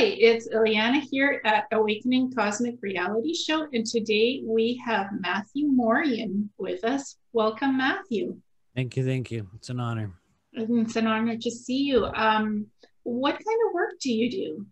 Hi, it's Ileana here at Awakening Cosmic Reality Show, and today we have Matthew Mournian with us. Welcome, Matthew. Thank you. Thank you. It's an honor. It's an honor to see you. What kind of work do you do?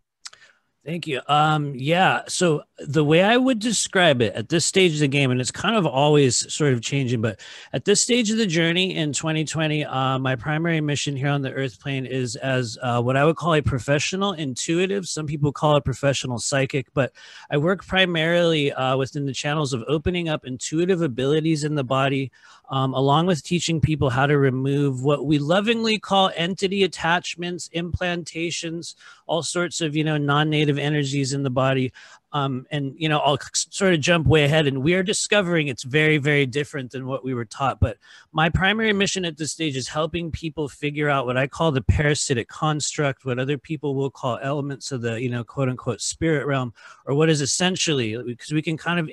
Thank you. Yeah. So the way I would describe it at this stage of the game, and it's kind of always sort of changing, but at this stage of the journey in 2020, my primary mission here on the Earth plane is as what I would call a professional intuitive. Some people call it professional psychic, but I work primarily within the channels of opening up intuitive abilities in the body, along with teaching people how to remove what we lovingly call entity attachments, implantations, all sorts of, non-native energies in the body. And, I'll sort of jump way ahead, and we are discovering it's very, very different than what we were taught. But my primary mission at this stage is helping people figure out what I call the parasitic construct, what other people will call elements of the, quote unquote, spirit realm, or what is essentially, because we can kind of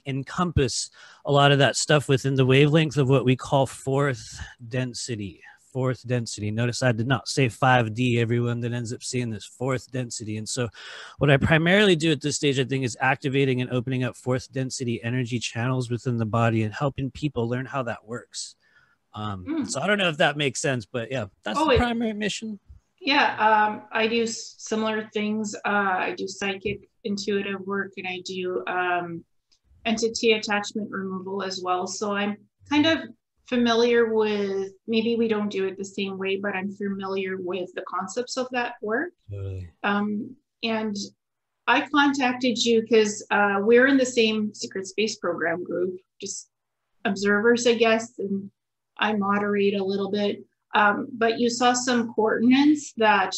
encompass a lot of that stuff within the wavelength of what we call fourth density. Fourth density. Notice I did not say 5D. Everyone that ends up seeing this fourth density. And so what I primarily do at this stage, I think, is activating and opening up fourth density energy channels within the body and helping people learn how that works. So I don't know if that makes sense, but yeah, that's the primary mission. Yeah, I do similar things. I do psychic intuitive work, and I do entity attachment removal as well. So I'm kind of familiar with, maybe we don't do it the same way, but I'm familiar with the concepts of that work. Totally. And I contacted you because we're in the same secret space program group, just observers, I guess, and I moderate a little bit. But you saw some coordinates that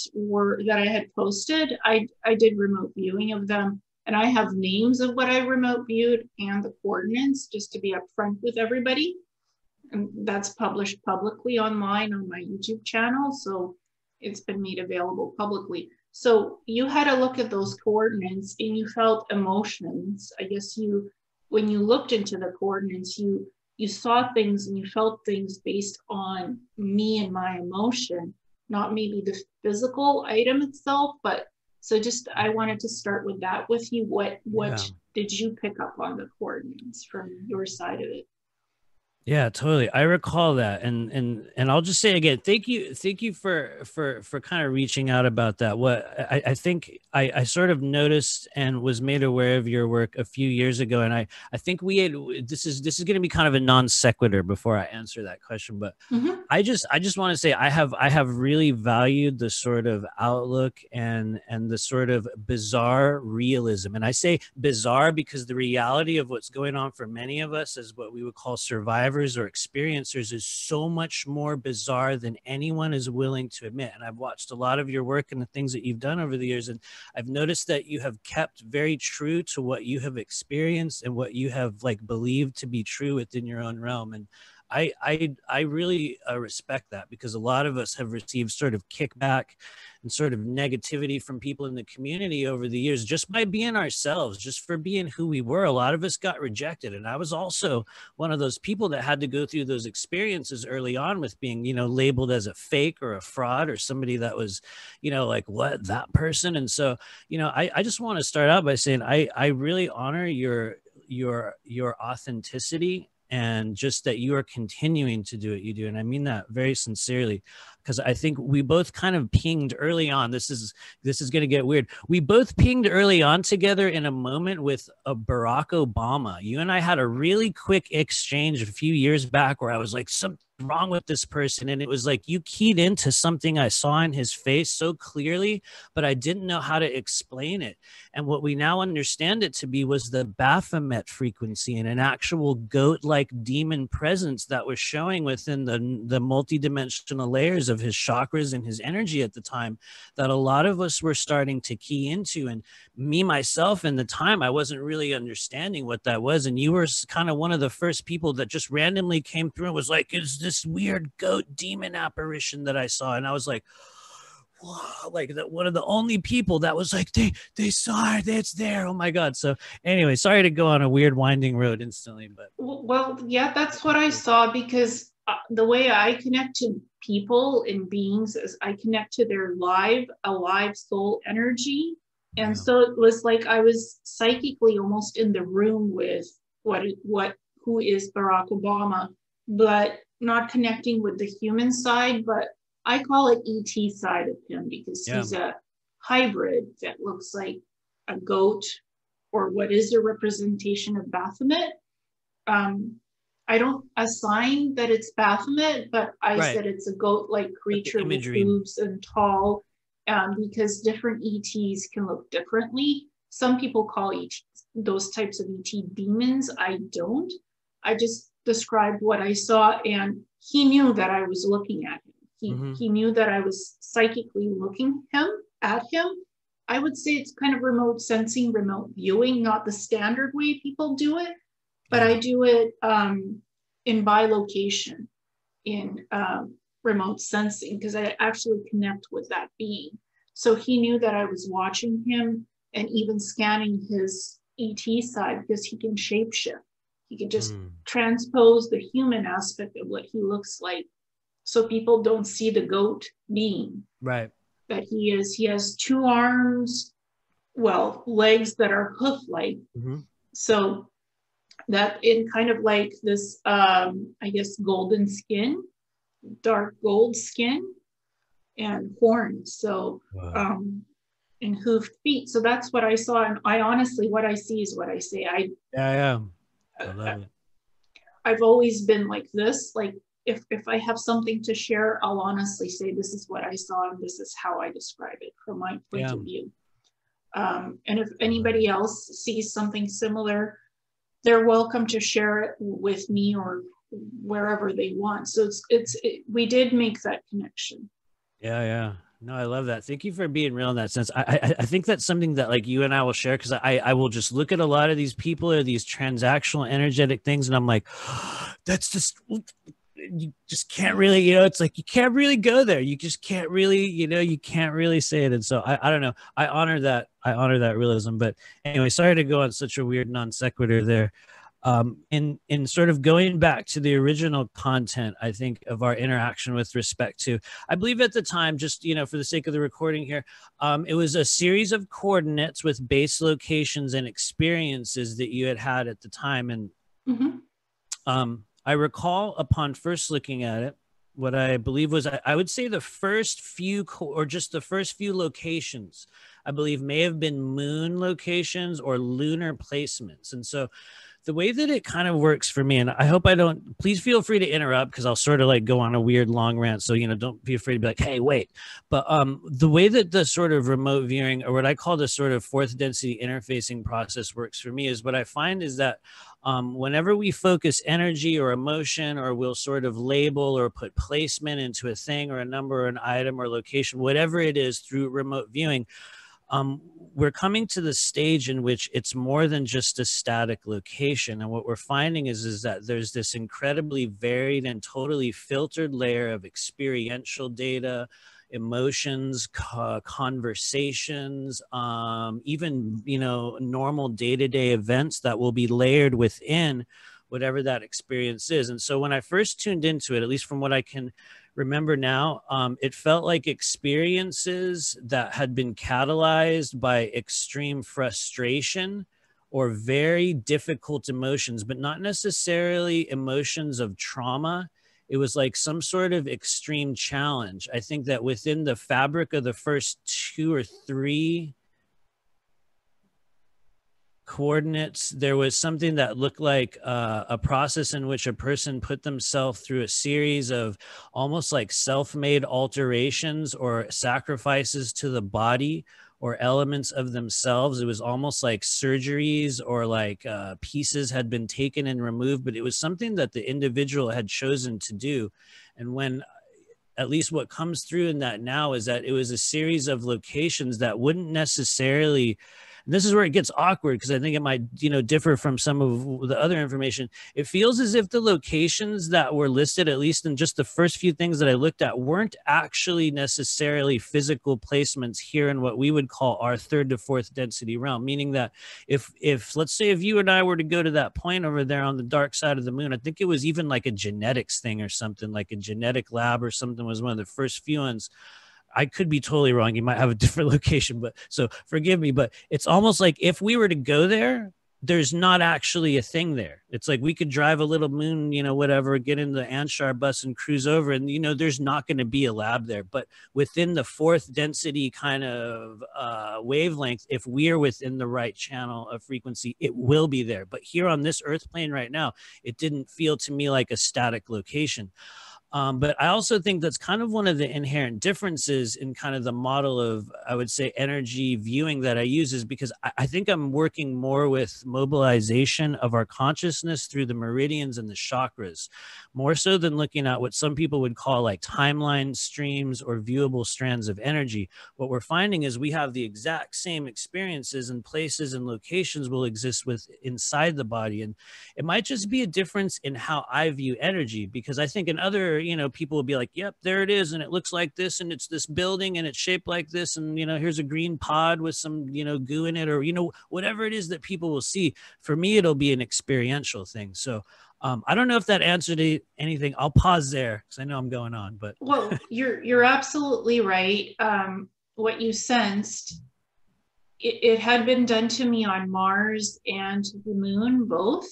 I had posted. I did remote viewing of them, and I have names of what I remote viewed and the coordinates, just to be upfront with everybody. And that's published publicly online on my YouTube channel, so it's been made available publicly. So you had a look at those coordinates and you felt emotions. I guess when you looked into the coordinates, you saw things and you felt things based on me and my emotion, not maybe the physical item itself. But so just, I wanted to start with that with you. What did you pick up on the coordinates from your side of it? Yeah, totally. I recall that. And I'll just say again, thank you for kind of reaching out about that. What I think I sort of noticed and was made aware of your work a few years ago. And I think this is going to be kind of a non sequitur before I answer that question. But I just want to say I have really valued the sort of outlook and the sort of bizarre realism. And I say bizarre because the reality of what's going on for many of us is what we would call survivors or experiencers is so much more bizarre than anyone is willing to admit. And I've watched a lot of your work and the things that you've done over the years, and I've noticed that you have kept very true to what you have experienced and what you have believed to be true within your own realm. And I really respect that, because a lot of us have received sort of kickback and sort of negativity from people in the community over the years just by being ourselves, just for being who we were. A lot of us got rejected. And I was also one of those people that had to go through those experiences early on with being, labeled as a fake or a fraud or somebody that was, like, what, that person? And so, I just want to start out by saying I really honor your authenticity, and just that you are continuing to do what you do. And I mean that very sincerely, because I think we both kind of pinged early on. This is going to get weird. We both pinged early on together in a moment with a Barack Obama. You and I had a really quick exchange a few years back where I was like, something wrong with this person. And it was like, you keyed into something I saw in his face so clearly, but I didn't know how to explain it. And what we now understand it to be was the Baphomet frequency, and an actual goat-like demon presence that was showing within the multidimensional layers of his chakras and his energy at the time, that a lot of us were starting to key into. And me, myself, in the time, I wasn't really understanding what that was. And you were kind of one of the first people that just randomly came through and was like, is this weird goat demon apparition that I saw? And I was like, wow, like that, one of the only people that was like, they saw it, it's there, oh my God. So anyway, sorry to go on a weird winding road instantly, but well, yeah, that's what I saw, because the way I connect to people and beings is I connect to their alive soul energy. And so it was like I was psychically almost in the room with who is Barack Obama, but not connecting with the human side, but I call it ET side of him because he's a hybrid that looks like a goat or what is a representation of Baphomet. I don't assign that it's Baphomet, but I said it's a goat-like creature with hooves and tall, because different ETs can look differently. Some people call those types of ET demons. I don't. I just described what I saw, and he knew that I was looking at him. He knew that I was psychically looking at him. I would say it's kind of remote sensing, remote viewing, not the standard way people do it, but I do it in bilocation, in remote sensing, because I actually connect with that being. So he knew that I was watching him and even scanning his ET side because he can shapeshift. He can just transpose the human aspect of what he looks like. So people don't see the goat being. Right. That he is. He has 2 arms, legs that are hoof-like. So that in kind of like this, I guess, golden skin, dark gold skin, and horns. So, and hoofed feet. So that's what I saw. And I honestly, what I see is what I say. I love it. I've always been like this. Like if I have something to share, I'll honestly say this is what I saw and this is how I describe it from my point of view. And if anybody else sees something similar, they're welcome to share it with me or wherever they want. So we did make that connection. Yeah. No, I love that. Thank you for being real in that sense. I think that's something that like you and I will share, because I will just look at a lot of these people or these transactional energetic things and I'm like, that's just, you just can't really, it's like you can't really go there. You just can't really, you can't really say it. And so I don't know. I honor that realism. But anyway, sorry to go on such a weird non sequitur there. In sort of going back to the original content, I think, of our interaction with respect to, I believe at the time, just, for the sake of the recording here, it was a series of coordinates with base locations and experiences that you had at the time. And I recall upon first looking at it, what I believe was, I would say the first few, or just the first few locations, I believe may have been moon locations or lunar placements. And so the way that it kind of works for me, and I hope I don't, please feel free to interrupt because I'll sort of like go on a weird long rant. So, don't be afraid to be like, hey, wait. But the way that the sort of remote viewing, or what I call the sort of fourth density interfacing process works for me, is what I find is that whenever we focus energy or emotion, or we'll sort of label or put placement into a thing or a number or an item or location, whatever it is through remote viewing, we're coming to the stage in which it's more than just a static location. And what we're finding is that there's this incredibly varied and totally filtered layer of experiential data, emotions, conversations, even, normal day-to-day events that will be layered within whatever that experience is. And so when I first tuned into it, at least from what I can remember now, it felt like experiences that had been catalyzed by extreme frustration or very difficult emotions, but not necessarily emotions of trauma. It was like some sort of extreme challenge. I think that within the fabric of the first 2 or 3 coordinates, there was something that looked like a process in which a person put themselves through a series of almost like self-made alterations or sacrifices to the body or elements of themselves. It was almost like surgeries or like pieces had been taken and removed, but it was something that the individual had chosen to do. And when, at least what comes through in that now, is that it was a series of locations that wouldn't necessarily, and this is where it gets awkward because I think it might, you know, differ from some of the other information. It feels as if the locations that were listed, at least in just the first few things that I looked at, weren't actually necessarily physical placements here in what we would call our 3rd to 4th density realm, meaning that if let's say if you and I were to go to that point over there on the dark side of the moon, I think it was even like a genetics thing or something, like a genetic lab or something was one of the first few ones. I could be totally wrong. You might have a different location, but so forgive me, but it's almost like if we were to go there, there's not actually a thing there. It's like we could drive a little moon, you know, whatever, get in the Anshar bus and cruise over, and, you know, there's not going to be a lab there. But within the 4th density kind of wavelength, if we are within the right channel of frequency, it will be there. But here on this Earth plane right now, it didn't feel to me like a static location. But I also think that's kind of one of the inherent differences in kind of the model of, I would say, energy viewing that I use, is because I think I'm working more with mobilization of our consciousness through the meridians and the chakras, more so than looking at what some people would call like timeline streams or viewable strands of energy. What we're finding is we have the exact same experiences, and places and locations will exist with inside the body. And it might just be a difference in how I view energy, because I think in other, you know, people will be like, yep, there it is, and it looks like this, and it's this building, and it's shaped like this, and, you know, here's a green pod with some, you know, goo in it, or, you know, whatever it is that people will see. For me, it'll be an experiential thing. So I don't know if that answered anything. I'll pause there because I know I'm going on, but well, you're absolutely right. What you sensed, it had been done to me on Mars and the moon, both.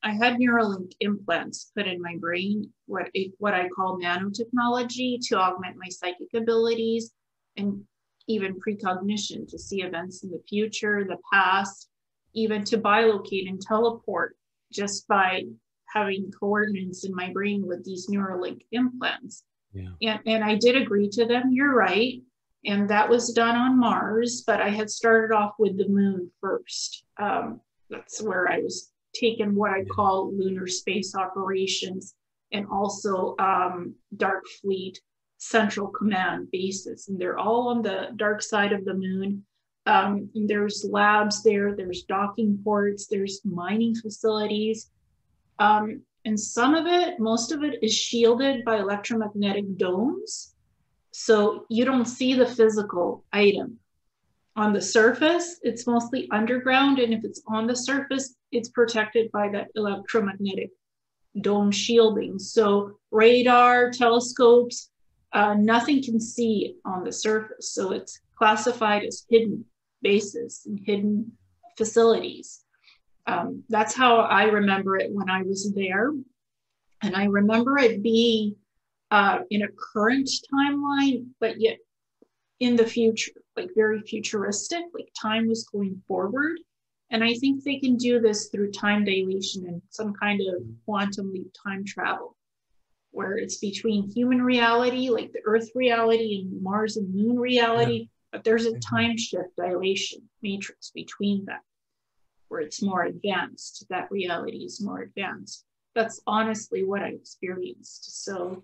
I had Neuralink implants put in my brain, what I call nanotechnology, to augment my psychic abilities and even precognition to see events in the future, the past, even to bilocate and teleport just by having coordinates in my brain with these Neuralink implants. Yeah. And I did agree to them, you're right. And that was done on Mars, but I had started off with the moon first. That's where I was taken what I call Lunar Space Operations, and also Dark Fleet Central Command bases. And they're all on the dark side of the moon. There's labs there, there's docking ports, there's mining facilities. And some of it, most of it is shielded by electromagnetic domes. So you don't see the physical item. On the surface, it's mostly underground, and if it's on the surface, it's protected by that electromagnetic dome shielding. So radar, telescopes, nothing can see on the surface. So it's classified as hidden bases and hidden facilities. That's how I remember it when I was there. And I remember it being in a current timeline, but yet in the future, like very futuristic, like time was going forward. And I think they can do this through time dilation and some kind of quantum leap time travel, where it's between human reality, like the Earth reality, and Mars and Moon reality, but there's a time shift dilation matrix between that, where it's more advanced, that reality is more advanced. That's honestly what I experienced. So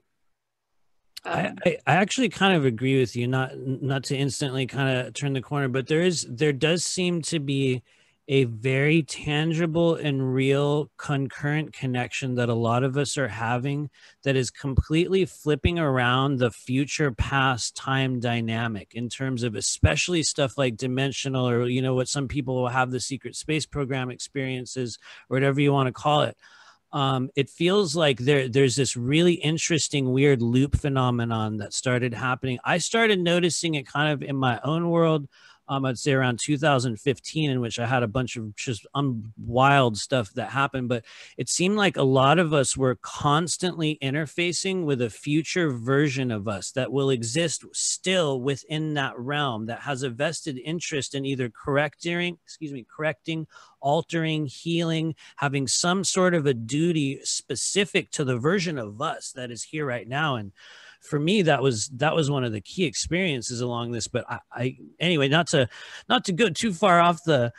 I actually kind of agree with you, not to instantly kind of turn the corner, but there does seem to be a very tangible and real concurrent connection that a lot of us are having that is completely flipping around the future past time dynamic in terms of especially stuff like dimensional, or, you know, what some people will have the secret space program experiences, or whatever you want to call it. It feels like there's this really interesting, weird loop phenomenon that started happening. I started noticing it kind of in my own world, I'd say around 2015, in which I had a bunch of just wild stuff that happened. But it seemed like a lot of us were constantly interfacing with a future version of us that will exist still within that realm, that has a vested interest in either correcting, altering, healing, having some sort of a duty specific to the version of us that is here right now. And for me, that was one of the key experiences along this. But I anyway, not to go too far off the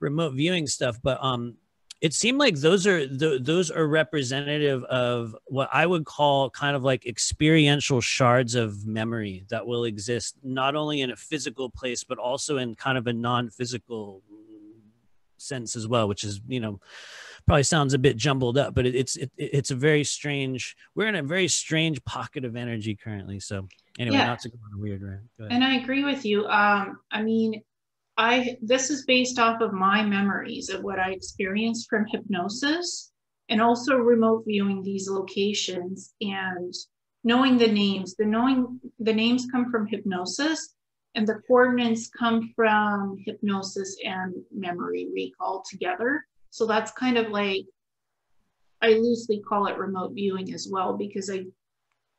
remote viewing stuff, but it seemed like those are representative of what I would call kind of like experiential shards of memory that will exist not only in a physical place, but also in kind of a non-physical sense as well, which is, you know, probably sounds a bit jumbled up, but it's a very strange, we're in a very strange pocket of energy currently. So anyway, Yeah. not to go on a weird rant. And I agree with you. I mean, this is based off of my memories of what I experienced from hypnosis, and also remote viewing these locations and knowing the names. The names come from hypnosis, and the coordinates come from hypnosis and memory recall together. So that's kind of like, I loosely call it remote viewing as well, because I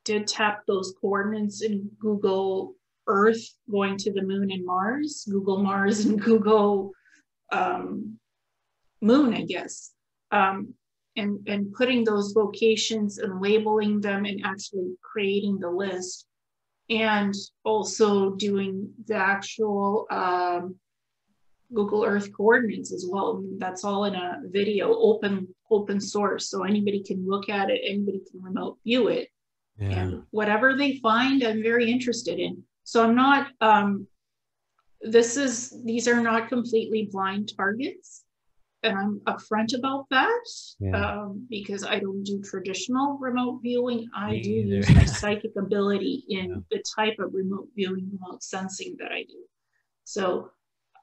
did tap those coordinates in Google Earth going to the moon and Mars, Google Mars and Google Moon, I guess, and putting those locations and labeling them and actually creating the list, and also doing the actual Google Earth coordinates as well. I mean, that's all in a video, open source, so anybody can look at it, anybody can remote view it. Yeah. And whatever they find, I'm very interested in. So I'm not, these are not completely blind targets, and I'm upfront about that, because I don't do traditional remote viewing. I do use my psychic ability in the type of remote viewing, remote sensing that I do. So,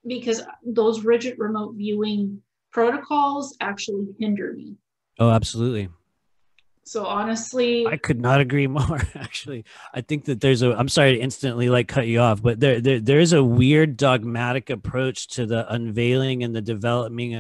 because those rigid remote viewing protocols actually hinder me. Oh, absolutely. So honestly, I could not agree more. Actually, I think that I'm sorry to instantly like cut you off, but there is a weird dogmatic approach to the unveiling and the developing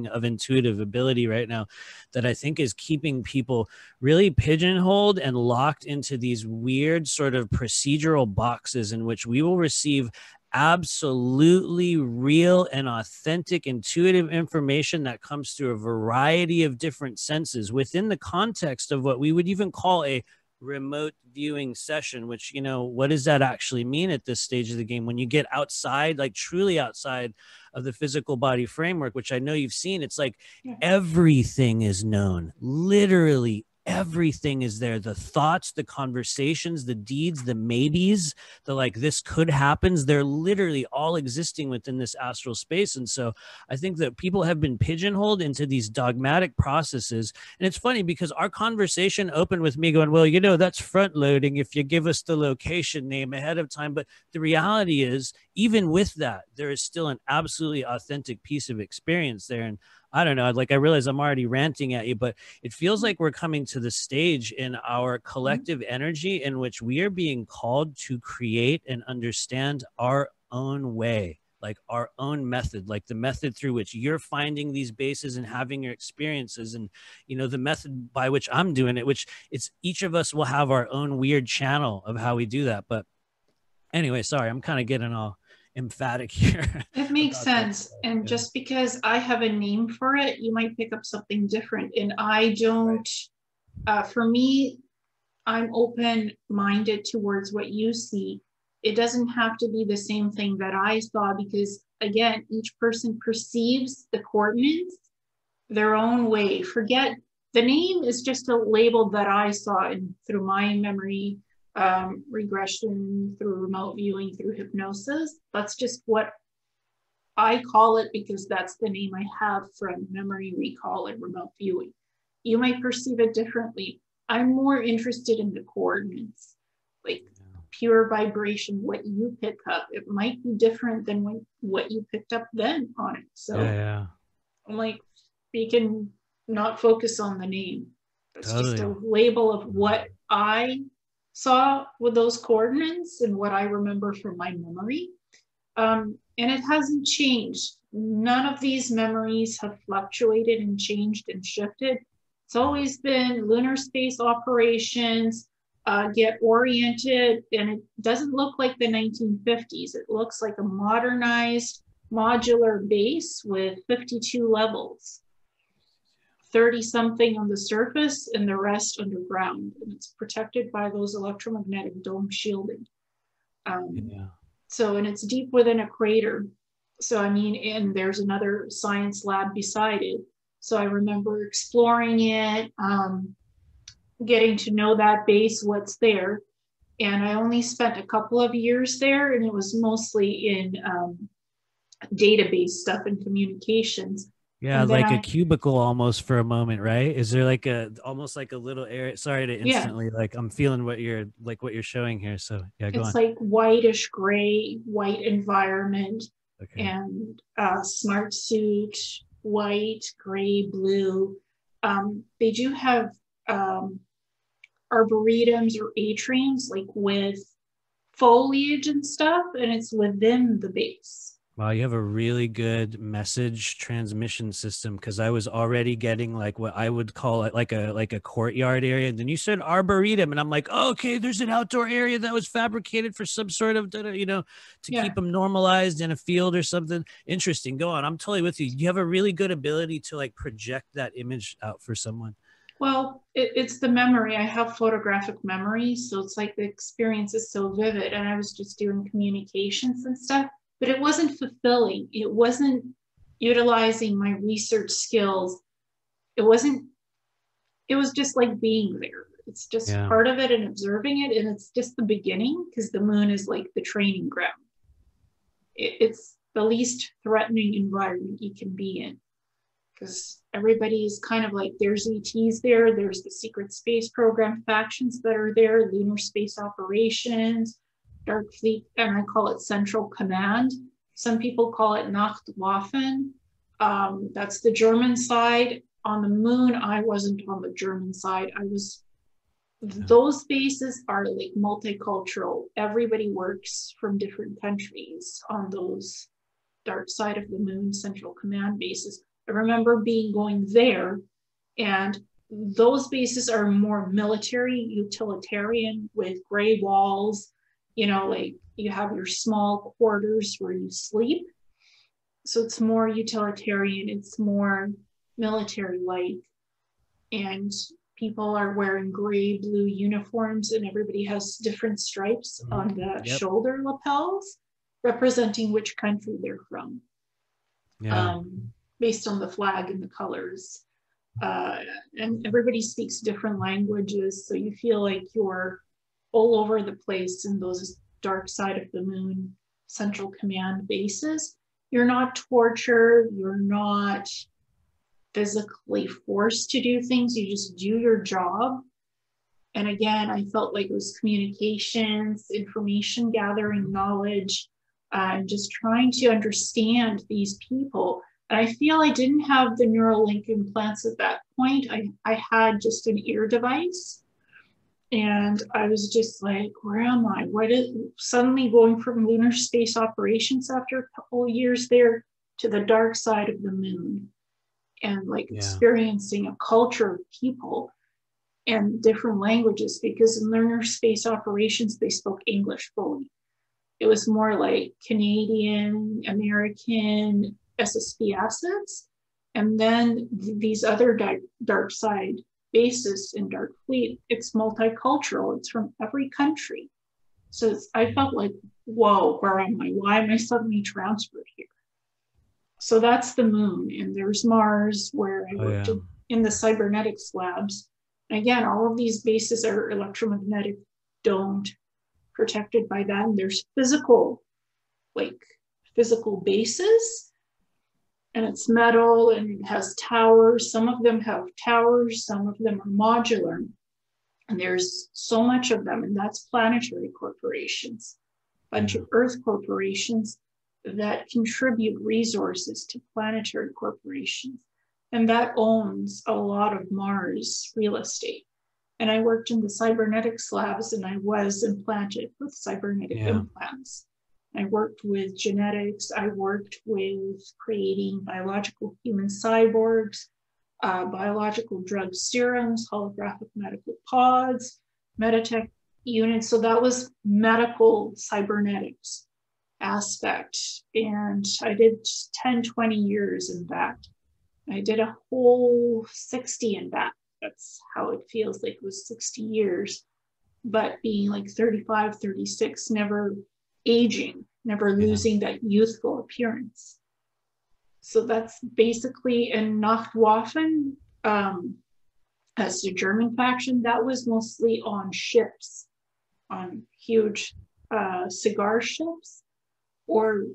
of intuitive ability right now that I think is keeping people really pigeonholed and locked into these weird sort of procedural boxes in which we will receive absolutely real and authentic intuitive information that comes through a variety of different senses within the context of what we would even call a remote viewing session, which, you know, what does that actually mean at this stage of the game? When you get outside, like truly outside of the physical body framework, which I know you've seen, it's like everything is known, literally everything is there. The thoughts, the conversations, the deeds, the maybes, the like, this could happen. They're literally all existing within this astral space. And so I think that people have been pigeonholed into these dogmatic processes. And it's funny because our conversation opened with me going, well, you know, that's front loading if you give us the location name ahead of time. But the reality is, even with that, there is still an absolutely authentic piece of experience there. And I don't know, like I realize I'm already ranting at you, but it feels like we're coming to the stage in our collective energy in which we are being called to create and understand our own way, like our own method, like the method through which you're finding these bases and having your experiences, and, you know, the method by which I'm doing it, which it's each of us will have our own weird channel of how we do that. But anyway, sorry, I'm kind of getting all emphatic here. It makes sense. And just because I have a name for it, you might pick up something different. And I don't, for me, I'm open-minded towards what you see. It doesn't have to be the same thing that I saw, because again, each person perceives the coordinates their own way. Forget, the name is just a label that I saw through my memory regression, through remote viewing, through hypnosis. That's just what I call it, because that's the name I have from memory recall and remote viewing. You might perceive it differently. I'm more interested in the coordinates, like pure vibration, what you pick up. It might be different than what you picked up then on it. So I'm like, we can not focus on the name. It's just a label of what I saw with those coordinates and what I remember from my memory. And it hasn't changed. None of these memories have fluctuated and changed and shifted. It's always been Lunar Space Operations, get oriented, and it doesn't look like the 1950s. It looks like a modernized modular base with 52 levels. 30 something on the surface and the rest underground. And it's protected by those electromagnetic dome shielding. So, and it's deep within a crater. So, I mean, and there's another science lab beside it. So I remember exploring it, getting to know that base, what's there. And I only spent a couple of years there, and it was mostly in database stuff and communications. Yeah, And then like a cubicle almost for a moment, right? Is there like a almost like a little area? Sorry to yeah, instantly like I'm feeling what you're showing here. So yeah, go it's on. like whitish gray, white environment, Okay. and smart suit, white, gray, blue. They do have arboretums or atriums, like with foliage and stuff, and it's within the base. Wow, you have a really good message transmission system because I was already getting like what I would call it like a courtyard area. And then you said arboretum, and I'm like, oh, okay, there's an outdoor area that was fabricated for some sort of, to Yeah. keep them normalized in a field or something. Interesting. Go on. I'm totally with you. You have a really good ability to like project that image out for someone. Well, it's the memory. I have photographic memory, so it's like the experience is so vivid. And I was just doing communications and stuff, but it wasn't fulfilling. It wasn't utilizing my research skills. It wasn't, it was just like being there. It's just Yeah. part of it and observing it. And it's just the beginning, because the moon is like the training ground. It's the least threatening environment you can be in, because everybody's kind of like, there's ETs there, there's the secret space program factions that are there, Lunar Space Operations, Dark Fleet, and I call it Central Command. Some people call it Nacht Waffen. That's the German side. On the moon, I wasn't on the German side. I was, those bases are like multicultural. Everybody works from different countries on those dark side of the moon Central Command bases. I remember going there, and those bases are more military, utilitarian, with gray walls, like you have your small quarters where you sleep. So it's more utilitarian, it's more military-like, and people are wearing gray, blue uniforms, and everybody has different stripes on the shoulder lapels, representing which country they're from. Yeah. Based on the flag and the colors. And everybody speaks different languages, so you feel like you're all over the place in those dark side of the moon Central Command bases. You're not tortured, you're not physically forced to do things, you just do your job. And again, I felt like it was communications, information gathering, knowledge, and just trying to understand these people. And I feel I didn't have the Neuralink implants at that point. I had just an ear device. And I was just like, where am I? What is suddenly going from Lunar Space Operations after a couple of years there to the dark side of the moon, and like experiencing a culture of people and different languages, because in Lunar Space Operations, they spoke English fully. It was more like Canadian, American, SSP assets. And then these other dark side bases in Dark Fleet, it's multicultural. It's from every country. So I felt like, whoa, where am I? Why am I suddenly transferred here? So that's the moon. And there's Mars, where I worked in the cybernetics labs. And again, all of these bases are electromagnetic domed, protected by that. And there's physical bases, and it's metal and it has towers. Some of them have towers, some of them are modular. And there's so much of them, and that's Planetary Corporations, a bunch of Earth corporations that contribute resources to Planetary Corporations. And that owns a lot of Mars real estate. And I worked in the cybernetics labs, and I was implanted with cybernetic implants. I worked with genetics. I worked with creating biological human cyborgs, biological drug serums, holographic medical pods, Meditech units. So that was medical cybernetics aspect. And I did 10, 20 years in that. I did a whole 60 in that. That's how it feels like it was 60 years, but being like 35, 36, never aging, never losing that youthful appearance. So that's basically in Nacht Waffen, as the German faction, that was mostly on ships, on huge cigar ships, or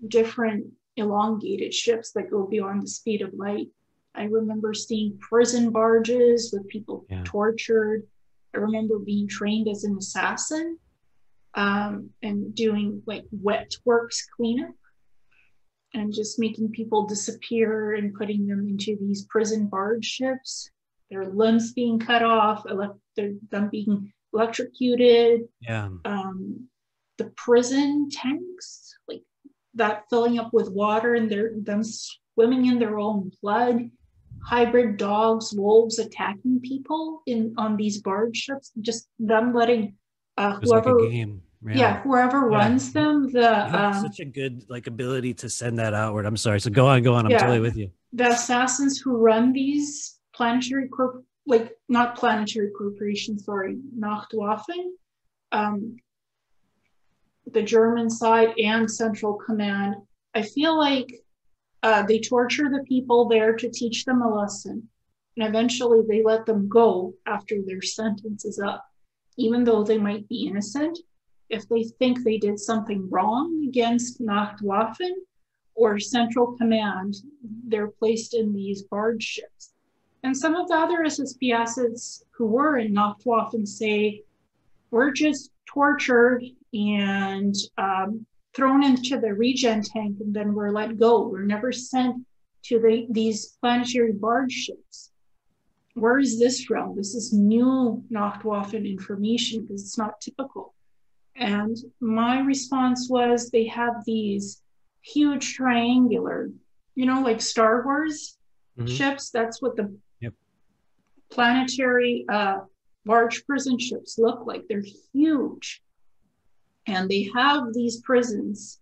different elongated ships that go beyond the speed of light. I remember seeing prison barges with people tortured. I remember being trained as an assassin, and doing like wet works cleanup and just making people disappear and putting them into these prison barge ships, their limbs being cut off, them being electrocuted. Yeah. The prison tanks, like that filling up with water and them swimming in their own blood, hybrid dogs, wolves attacking people on these barge ships, just them letting whoever, like a game. Whoever runs them, such a good like ability to send that outward. I'm sorry. So go on. I'm totally with you. The assassins who run these not planetary corporations, sorry, Nacht Waffen, the German side and Central Command, I feel like they torture the people there to teach them a lesson. And eventually they let them go after their sentence is up, even though they might be innocent. If they think they did something wrong against Nacht Waffen or Central Command, they're placed in these barge ships. And some of the other SSP assets who were in Nacht Waffen say, we're just tortured and thrown into the regen tank, and then we're let go. We're never sent to these planetary barge ships. Where is this from? This is new Nacht Waffen information because it's not typical. And my response was, they have these huge triangular, like Star Wars ships. That's what the planetary large prison ships look like. They're huge. And they have these prisons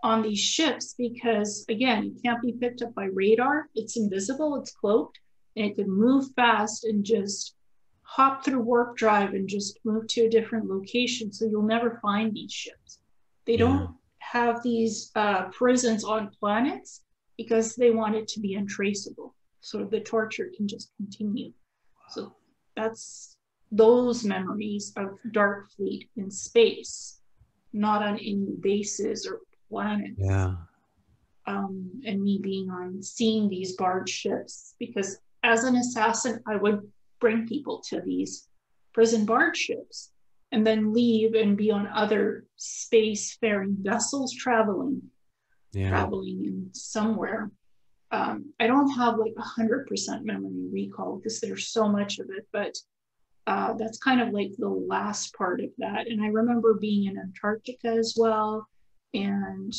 on these ships because, again, it can't be picked up by radar. It's invisible, it's cloaked, and it can move fast and just hop through warp drive and just move to a different location. So you'll never find these ships. They don't have these prisons on planets because they want it to be untraceable. So the torture can just continue. So that's those memories of Dark Fleet in space, not on any bases or planets. Yeah. And me being on seeing these barge ships, because as an assassin, I would bring people to these prison barge ships and then leave and be on other space-faring vessels traveling in somewhere. I don't have like 100% memory recall because there's so much of it, but that's kind of like the last part of that. And I remember being in Antarctica as well, and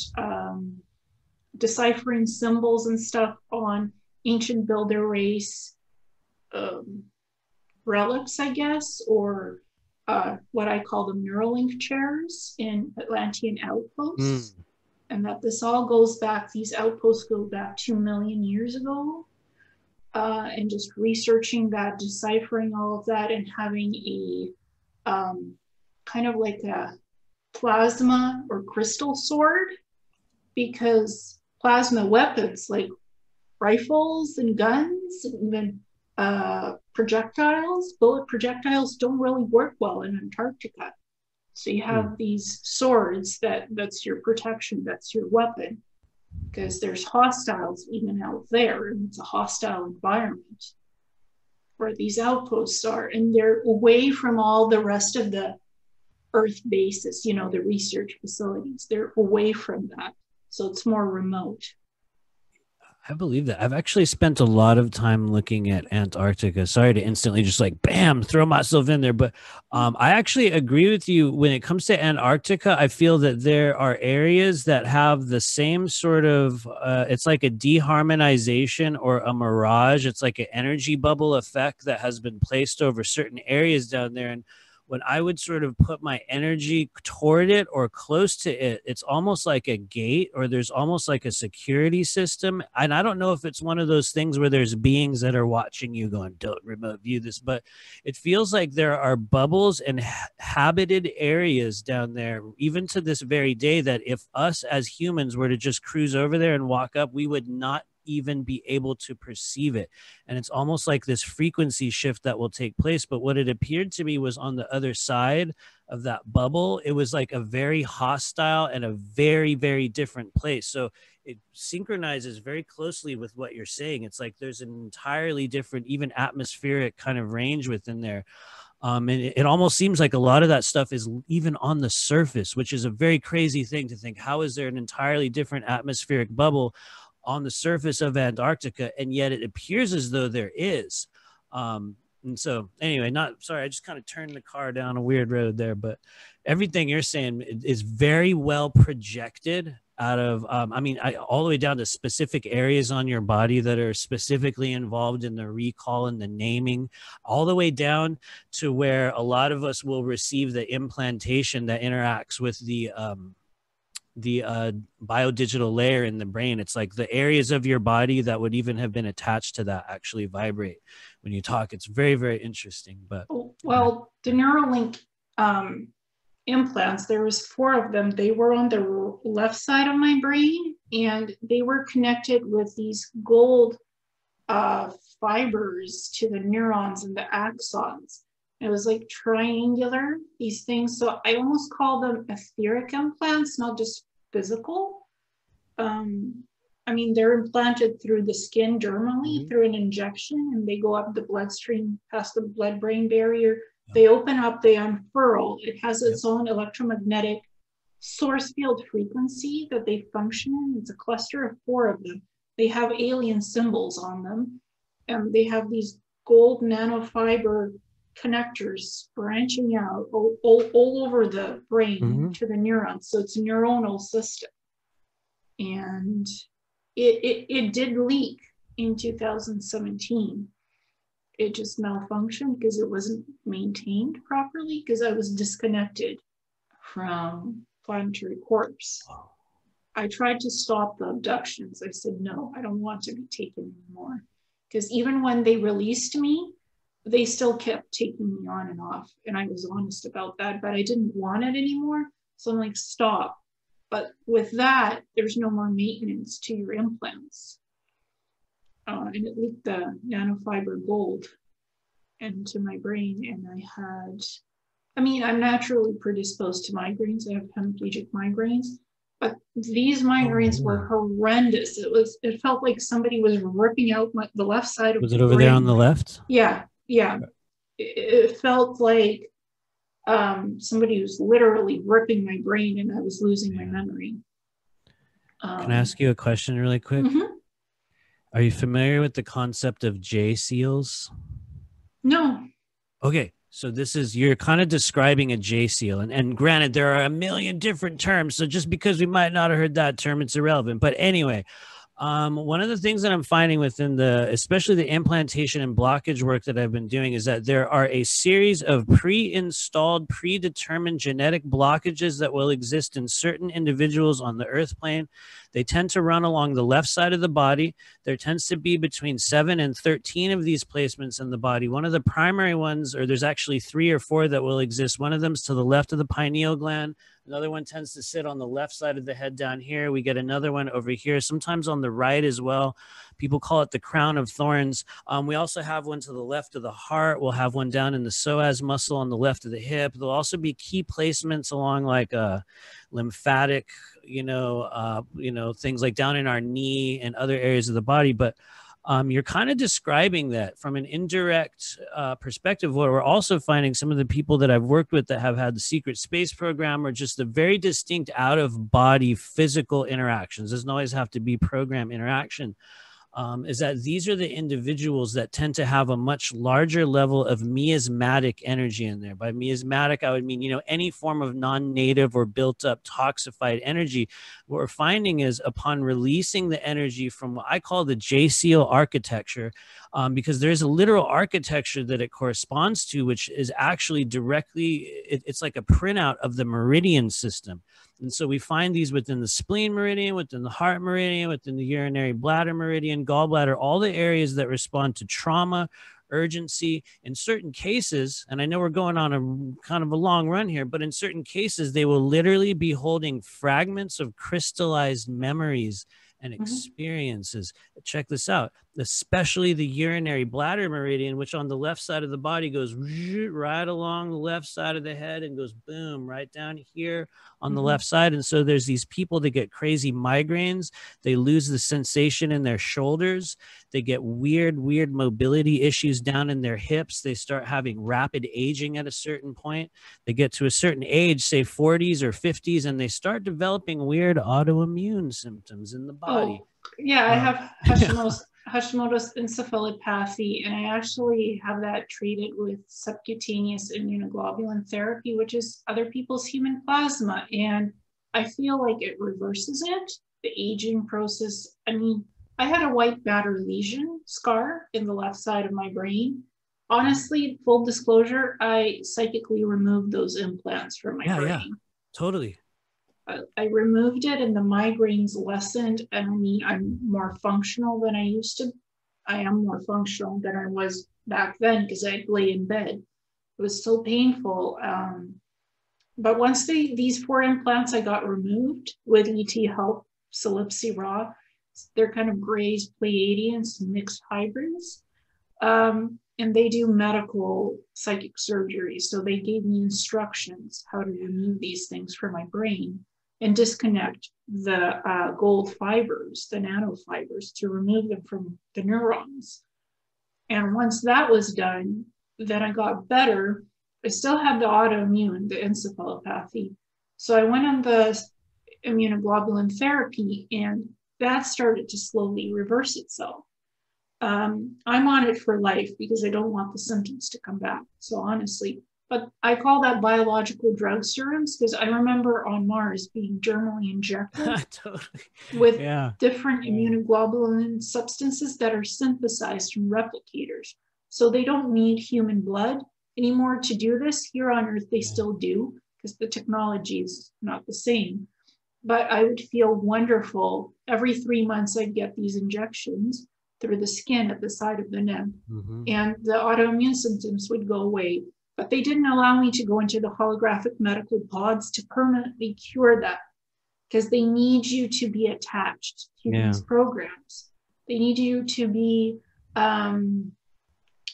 deciphering symbols and stuff on ancient builder race relics, I guess, or what I call the Neuralink chairs in Atlantean outposts. And that this all goes back, these outposts go back 2 million years ago. And just researching that, deciphering all of that, and having a kind of like a plasma or crystal sword, because plasma weapons like rifles and guns and then bullet projectiles don't really work well in Antarctica. So you have these swords that's your protection, that's your weapon, because there's hostiles even out there, and it's a hostile environment where these outposts are, and they're away from all the rest of the Earth bases, the research facilities. They're away from that, so it's more remote. I believe that. I've actually spent a lot of time looking at Antarctica. Sorry to instantly just like, bam, throw myself in there. But I actually agree with you when it comes to Antarctica. I feel that there are areas that have the same sort of, it's like a deharmonization or a mirage. It's like an energy bubble effect that has been placed over certain areas down there. And when I would sort of put my energy toward it or close to it, it's almost like a gate, or there's almost like a security system. And I don't know if it's one of those things where there's beings that are watching you going, don't remote view this, but it feels like there are bubbles and habited areas down there, even to this very day, that if us as humans were to just cruise over there and walk up, we would not even be able to perceive it. And it's almost like this frequency shift that will take place. But what it appeared to me was on the other side of that bubble, it was like a very hostile and a very, very different place. So it synchronizes very closely with what you're saying. It's like there's an entirely different, even atmospheric kind of range within there. And it almost seems like a lot of that stuff is even on the surface, which is a very crazy thing to think. How is there an entirely different atmospheric bubble on the surface of Antarctica, and yet it appears as though there is? And so anyway, I just kind of turned the car down a weird road there, but everything you're saying is very well projected out of, all the way down to specific areas on your body that are specifically involved in the recall and the naming, all the way down to where a lot of us will receive the implantation that interacts with the biodigital layer in the brain. It's like the areas of your body that would even have been attached to that actually vibrate when you talk. It's very, very interesting. But well, the Neuralink implants, there was 4 of them. They were on the left side of my brain, and they were connected with these gold fibers to the neurons and the axons. It was like triangular, these things. So I almost call them etheric implants, not just physical. They're implanted through the skin dermally, through an injection, and they go up the bloodstream past the blood-brain barrier. They open up, they unfurl. It has its own electromagnetic source field frequency that they function in. It's a cluster of 4 of them. They have alien symbols on them, and they have these gold nanofiber connectors branching out all over the brain to the neurons. So it's a neuronal system. And it did leak in 2017. It just malfunctioned because it wasn't maintained properly, because I was disconnected from Planetary Corps. I tried to stop the abductions. I said, no, I don't want to be taken anymore. Because even when they released me, they still kept taking me on and off. And I was honest about that, but I didn't want it anymore. So I'm like, stop. But with that, there's no more maintenance to your implants. And it leaked the nanofiber gold into my brain. And I'm naturally predisposed to migraines. I have hemiplegic migraines. But these migraines were horrendous. It felt like somebody was ripping out the left side of the brain. Was it over there on the left? Yeah. It felt like somebody was literally ripping my brain, and I was losing my memory. Can I ask you a question really quick? Are you familiar with the concept of J seals? No. Okay. So you're kind of describing a J seal, and granted, there are a million different terms. So just because we might not have heard that term, it's irrelevant. But anyway, one of the things that I'm finding within especially the implantation and blockage work that I've been doing, is that there are a series of pre-installed, predetermined genetic blockages that will exist in certain individuals on the Earth plane. They tend to run along the left side of the body. There tends to be between 7 and 13 of these placements in the body. One of the primary ones, or there's actually 3 or 4 that will exist. One of them is to the left of the pineal gland. Another one tends to sit on the left side of the head down here. We get another one over here, sometimes on the right as well. People call it the crown of thorns. We also have one to the left of the heart. We'll have one down in the psoas muscle on the left of the hip. There'll also be key placements along like lymphatic, things like down in our knee and other areas of the body. But you're kind of describing that from an indirect perspective, where we're also finding some of the people that I've worked with that have had the secret space program, or just the very distinct out of body physical interactions. Doesn't always have to be program interaction. is that these are the individuals that tend to have a much larger level of miasmatic energy in there. By miasmatic, I would mean, you know, any form of non-native or built up toxified energy. What we're finding is upon releasing the energy from what I call the JCO architecture, because there's a literal architecture that it corresponds to, which is actually directly, it's like a printout of the Meridian system. And so we find these within the spleen meridian, within the heart meridian, within the urinary bladder meridian, gallbladder, all the areas that respond to trauma, urgency. In certain cases, and I know we're going on a kind of a long run here, but in certain cases, they will literally be holding fragments of crystallized memories and experiences. Check this out, especially the urinary bladder meridian, which on the left side of the body goes right along the left side of the head and goes boom right down here on the left side. And so there's these people that get crazy migraines. They lose the sensation in their shoulders. They get weird mobility issues down in their hips. They start having rapid aging at a certain point. They get to a certain age, say 40s or 50s, and they start developing weird autoimmune symptoms in the body. Oh, yeah, I have Hashimoto's encephalopathy, and I actually have that treated with subcutaneous immunoglobulin therapy, which is other people's human plasma. And I feel like it reverses it, the aging process. I mean, I had a white matter lesion scar in the left side of my brain. Honestly, full disclosure, I psychically removed those implants from my brain. Yeah, totally. I removed it and the migraines lessened. And I mean, I'm more functional than I used to. I am more functional than I was back then because I'd lay in bed. It was so painful. But once these 4 implants I got removed with ET help, Solipsy Raw, they're kind of grays Pleiadians, mixed hybrids. And they do medical psychic surgery. So they gave me instructions how to remove these things from my brain and disconnect the gold fibers, the nanofibers, to remove them from the neurons. And once that was done, then I got better. I still had the autoimmune, the encephalopathy. So I went on the immunoglobulin therapy, and that started to slowly reverse itself. I'm on it for life because I don't want the symptoms to come back. So honestly, but I call that biological drug serums because I remember on Mars being germally injected with different immunoglobulin substances that are synthesized from replicators. So they don't need human blood anymore to do this. Here on Earth, they still do because the technology is not the same. But I would feel wonderful. Every 3 months, I'd get these injections through the skin at the side of the neck. And the autoimmune symptoms would go away. But they didn't allow me to go into the holographic medical pods to permanently cure that because they need you to be attached to these programs. They need you to be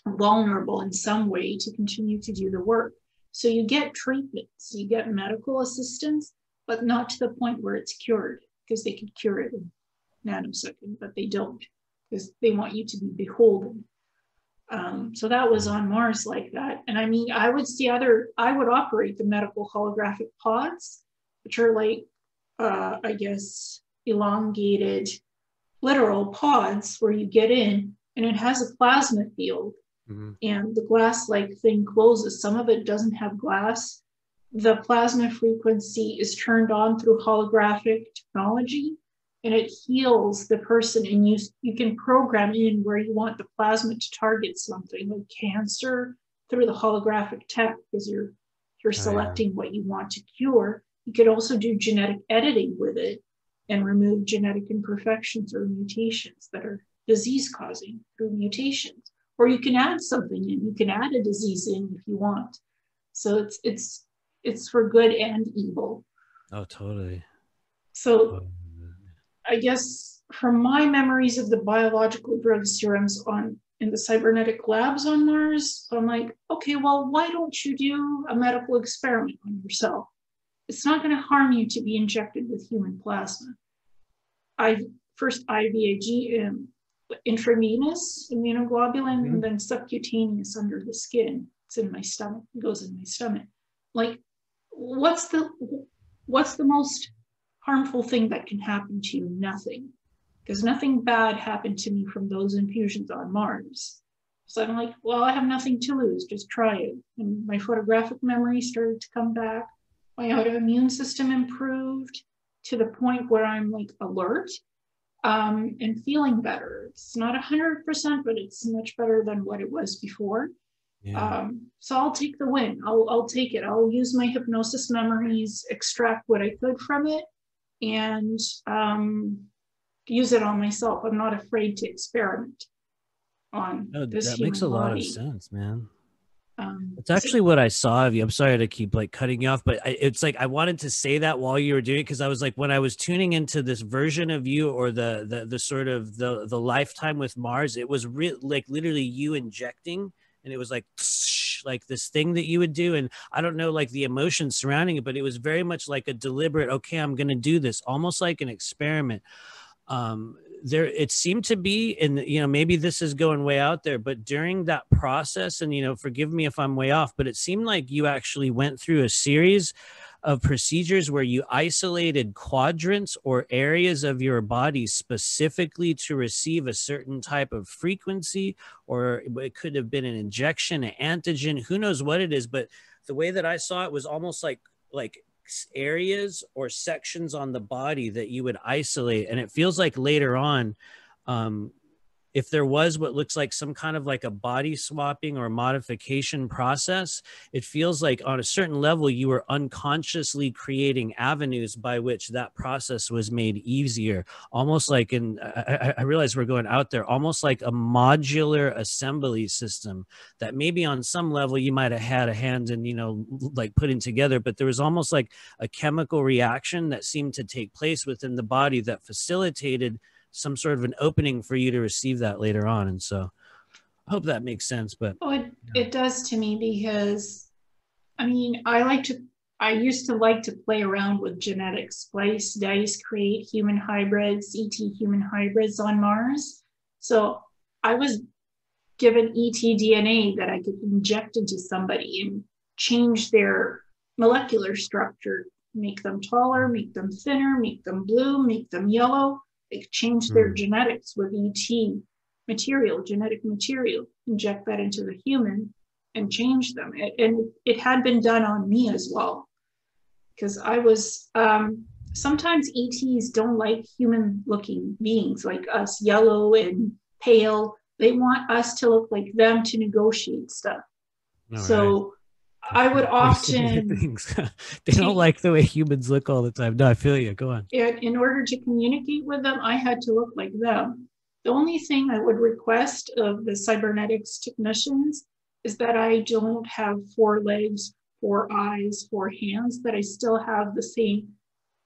vulnerable in some way to continue to do the work. So you get treatments, you get medical assistance, but not to the point where it's cured because they could cure it in a nanosecond, but they don't because they want you to be beholden. So that was on Mars like that. And I mean, I would operate the medical holographic pods, which are like, I guess, elongated literal pods where you get in and it has a plasma field and the glass-like thing closes. Some of it doesn't have glass. The plasma frequency is turned on through holographic technology and it heals the person, and you can program in where you want the plasma to target something like cancer through the holographic tech because you're selecting what you want to cure. You could also do genetic editing with it and remove genetic imperfections or mutations that are disease causing through mutations. Or you can add something in. You can add a disease in if you want. So it's for good and evil. Oh, totally. So I guess from my memories of the biological drug serums in the cybernetic labs on Mars, I'm like, okay, well, why don't you do a medical experiment on yourself? It's not going to harm you to be injected with human plasma. First IVIG, intravenous immunoglobulin, and then subcutaneous under the skin. It's in my stomach. It goes in my stomach. Like, what's the most harmful thing that can happen to you? Nothing. because nothing bad happened to me from those infusions on Mars. So I'm like, well, I have nothing to lose, just try it. And my photographic memory started to come back. My autoimmune system improved to the point where I'm like alert and feeling better. It's not 100%, but it's much better than what it was before. Yeah. So I'll take the win. I'll take it. I'll use my hypnosis memories, extract what I could from it, and use it on myself. I'm not afraid to experiment on this that human makes a lot of body. sense, man. It's actually what I saw of you. I'm sorry to keep like cutting you off, but it's like I wanted to say that while you were doing it, because I was like, when I was tuning into this version of you, or the sort of the lifetime with Mars, it was like literally you injecting, and it was like this thing that you would do, and I don't know like the emotion surrounding it, but it was very much like a deliberate, okay, I'm going to do this, almost like an experiment. There it seemed to be, and maybe this is going way out there, but during that process, and forgive me if I'm way off, but it seemed like you actually went through a series of procedures where you isolated quadrants or areas of your body specifically to receive a certain type of frequency, or it could have been an injection, an antigen, who knows what it is. But the way that I saw it was almost like areas or sections on the body that you would isolate. And it feels like later on, if there was what looks like some kind of like a body swapping or modification process, it feels like on a certain level, you were unconsciously creating avenues by which that process was made easier. Almost like I realize we're going out there, almost like a modular assembly system that maybe on some level you might have had a hand in, like putting together, but there was almost like a chemical reaction that seemed to take place within the body that facilitated some sort of an opening for you to receive that later on. And so I hope that makes sense. But it does to me, because I mean, I used to like to play around with genetic splice dice, create human hybrids, ET human hybrids on Mars. So I was given ET DNA that I could inject into somebody and change their molecular structure, make them taller, make them thinner, make them blue, make them yellow. They change their genetics with ET material, genetic material, inject that into the human and change them. And it had been done on me as well, because I was, sometimes ETs don't like human looking beings like us, yellow and pale. They want us to look like them to negotiate stuff. All so right. I would often they don't like the way humans look all the time. No, I feel you. Go on. In order to communicate with them, I had to look like them. The only thing I would request of the cybernetics technicians is that I don't have 4 legs, 4 eyes, 4 hands, that I still have the same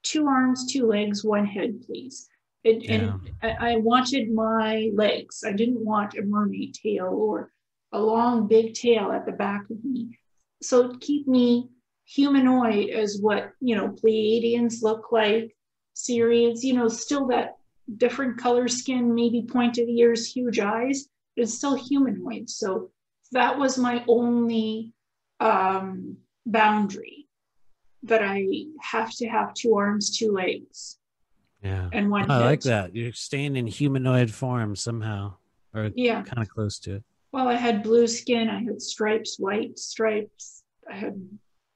2 arms, 2 legs, 1 head, please. And I wanted my legs. I didn't want a mermaid tail or a long big tail at the back of me. So keep me humanoid as what, Pleiadians look like, Sirians, still that different color skin, maybe pointed ears, huge eyes, but it's still humanoid. So that was my only boundary, that I have to have 2 arms, 2 legs. Yeah. And 1 I head. like that. You're staying in humanoid form somehow, or kind of close to it. Well, I had blue skin, I had stripes, white stripes, I had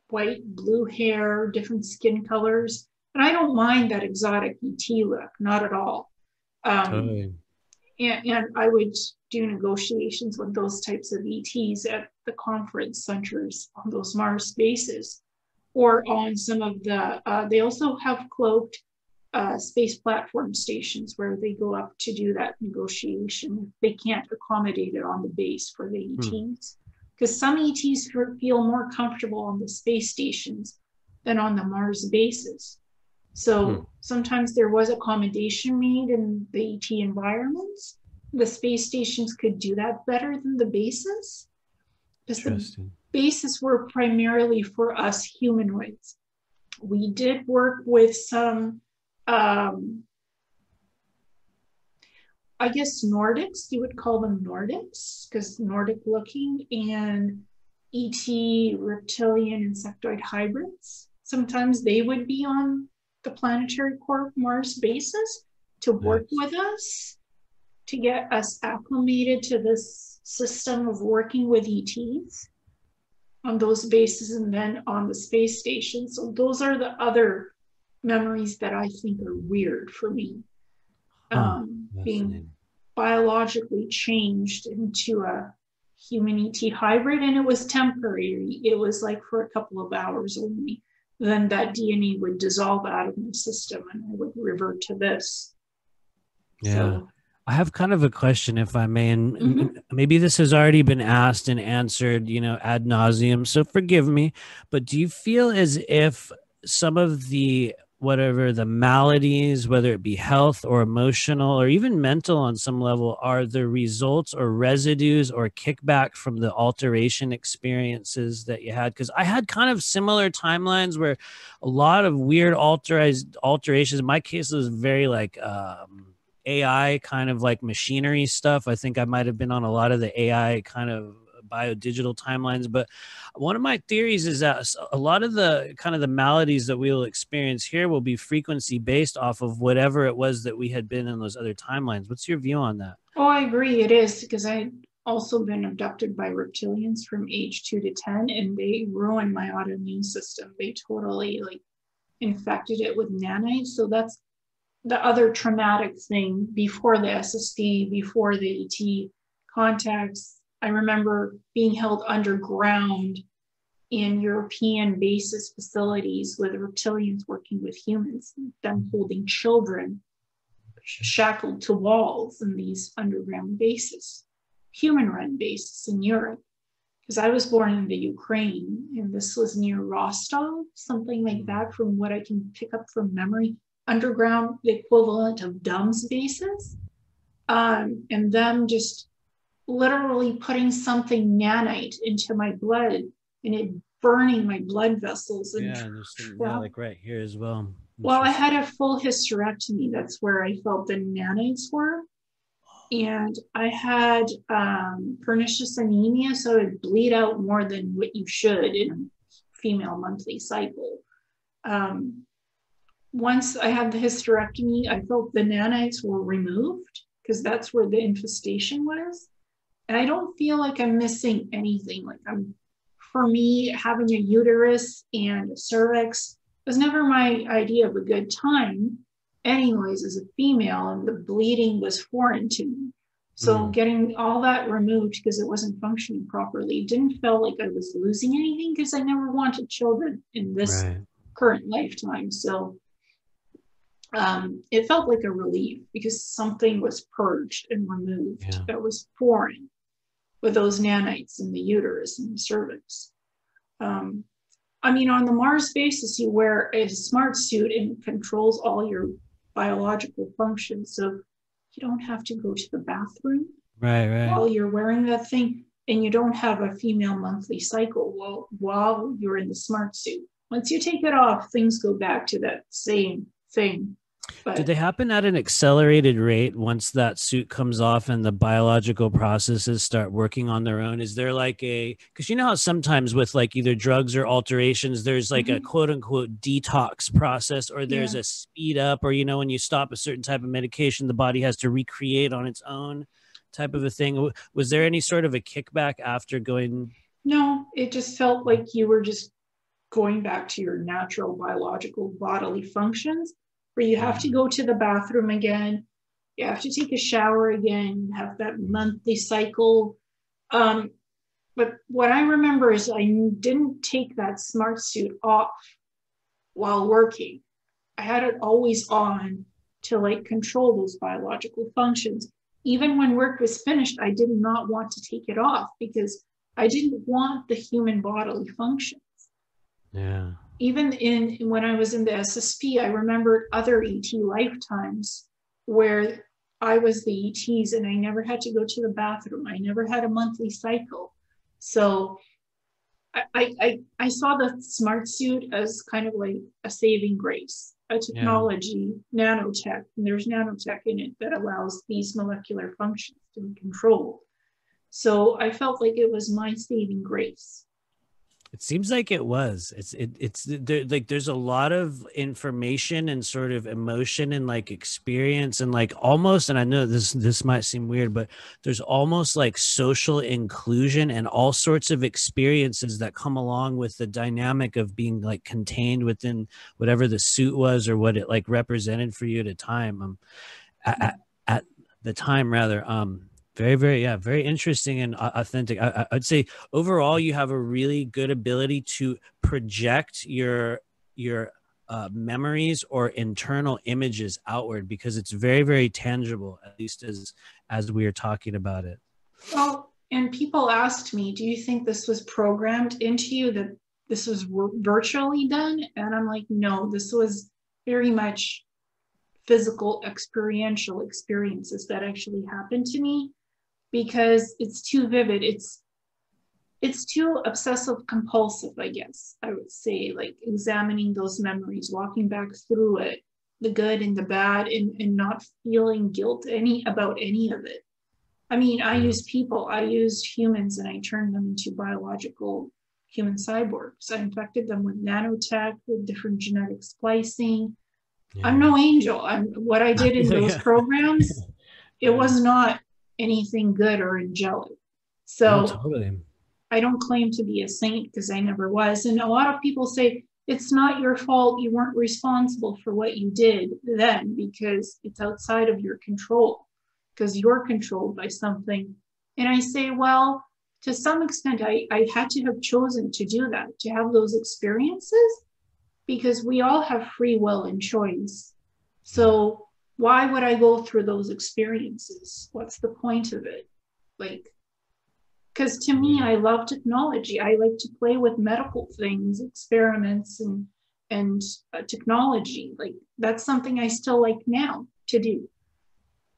white, blue hair, different skin colors. And I don't mind that exotic ET look, not at all. Totally. And I would do negotiations with those types of ETs at the conference centers on those Mars bases, or on some of the, they also have cloaked space platform stations where they go up to do that negotiation. They can't accommodate it on the base for the ETs, because some ETs feel more comfortable on the space stations than on the Mars bases. So sometimes there was accommodation made in the ET environments. The space stations could do that better than the bases, because the bases were primarily for us humanoids. We did work with some I guess Nordics, you would call them Nordics, because Nordic looking, and ET reptilian insectoid hybrids. Sometimes they would be on the Planetary Corp Mars bases to work with us, to get us acclimated to this system of working with ETs on those bases and then on the space station. So those are the other memories that I think are weird for me. Being biologically changed into a human ET hybrid, and it was temporary. It was like for a couple of hours only. Then that DNA would dissolve out of my system and I would revert to this. Yeah. So, I have kind of a question, if I may, and maybe this has already been asked and answered, ad nauseum, so forgive me, but do you feel as if some of the, whatever the maladies, whether it be health or emotional or even mental on some level, are the results or residues or kickback from the alteration experiences that you had? Because I had kind of similar timelines where a lot of weird alterations. In my case, it was very like AI kind of like machinery stuff. I think I might have been on a lot of the AI kind of biodigital timelines, but one of my theories is that a lot of the kind of the maladies that we will experience here will be frequency based off of whatever it was that we had been in those other timelines. What's your view on that? Oh, I agree. It is, because I also been abducted by reptilians from age 2 to 10, and they ruined my autoimmune system. They totally like infected it with nanites. So that's the other traumatic thing before the SSP, before the ET contacts. I remember being held underground in European bases facilities with reptilians working with humans, them holding children shackled to walls in these underground bases, human-run bases in Europe. Because I was born in the Ukraine, and this was near Rostov, something like that, from what I can pick up from memory. Underground, the equivalent of DUMS bases, and them just literally putting something nanite into my blood and it burning my blood vessels. And like right here as well. Well, I had a full hysterectomy. That's where I felt the nanites were. And I had pernicious anemia, so it would bleed out more than what you should in a female monthly cycle. Once I had the hysterectomy, I felt the nanites were removed because that's where the infestation was. And I don't feel like I'm missing anything. Like for me, having a uterus and a cervix was never my idea of a good time. Anyways, as a female, and the bleeding was foreign to me. So getting all that removed because it wasn't functioning properly, didn't feel like I was losing anything because I never wanted children in this current lifetime. So it felt like a relief because something was purged and removed that was foreign with those nanites in the uterus and the cervix. I mean, on the Mars basis, you wear a smart suit and it controls all your biological functions. So you don't have to go to the bathroom while you're wearing that thing, and you don't have a female monthly cycle while you're in the smart suit. Once you take it off, things go back to that same thing. But do they happen at an accelerated rate once that suit comes off and the biological processes start working on their own? Is there like because you know how sometimes with like either drugs or alterations, there's like a quote unquote detox process, or there's a speed up, or, when you stop a certain type of medication, the body has to recreate on its own type of a thing. Was there any sort of a kickback after going? No, it just felt like you were just going back to your natural biological bodily functions, where you have to go to the bathroom again, you have to take a shower again, have that monthly cycle. But what I remember is I didn't take that smart suit off while working. I had it always on to like control those biological functions. Even when work was finished, I did not want to take it off because I didn't want the human bodily functions. Yeah. Even when I was in the SSP, I remembered other ET lifetimes where I was the ETs and I never had to go to the bathroom. I never had a monthly cycle. So I saw the smart suit as kind of like a saving grace, a technology, nanotech, and there's nanotech in it that allows these molecular functions to be controlled. So I felt like it was my saving grace. It seems like it was. It's there, like there's a lot of information and sort of emotion and like experience and like almost, and I know this might seem weird, but there's almost like social inclusion and all sorts of experiences that come along with the dynamic of being like contained within whatever the suit was or what it like represented for you at a time. At the time rather. Very, very, yeah, very interesting and authentic. I'd say overall, you have a really good ability to project your memories or internal images outward because it's very, very tangible. At least as we are talking about it. Well, and people asked me, "Do you think this was programmed into you that this was virtually done?" And I'm like, "No, this was very much physical, experiential experiences that actually happened to me." Because it's too vivid. It's too obsessive compulsive, I guess I would say, like examining those memories, walking back through it, the good and the bad, and not feeling guilt about any of it. I mean, I use people, I used humans, and I turned them into biological human cyborgs. I infected them with nanotech, with different genetic splicing. Yeah. I'm no angel. What I did in those programs, it was not anything good or angelic. So no, totally. I don't claim to be a saint because I never was. And a lot of people say, it's not your fault. You weren't responsible for what you did then because it's outside of your control, because you're controlled by something. And I say, well, to some extent, I had to have chosen to do that, to have those experiences, because we all have free will and choice. So why would I go through those experiences? What's the point of it? Like, because to me, I love technology. I like to play with medical things, experiments, and technology. Like, that's something I still like now to do.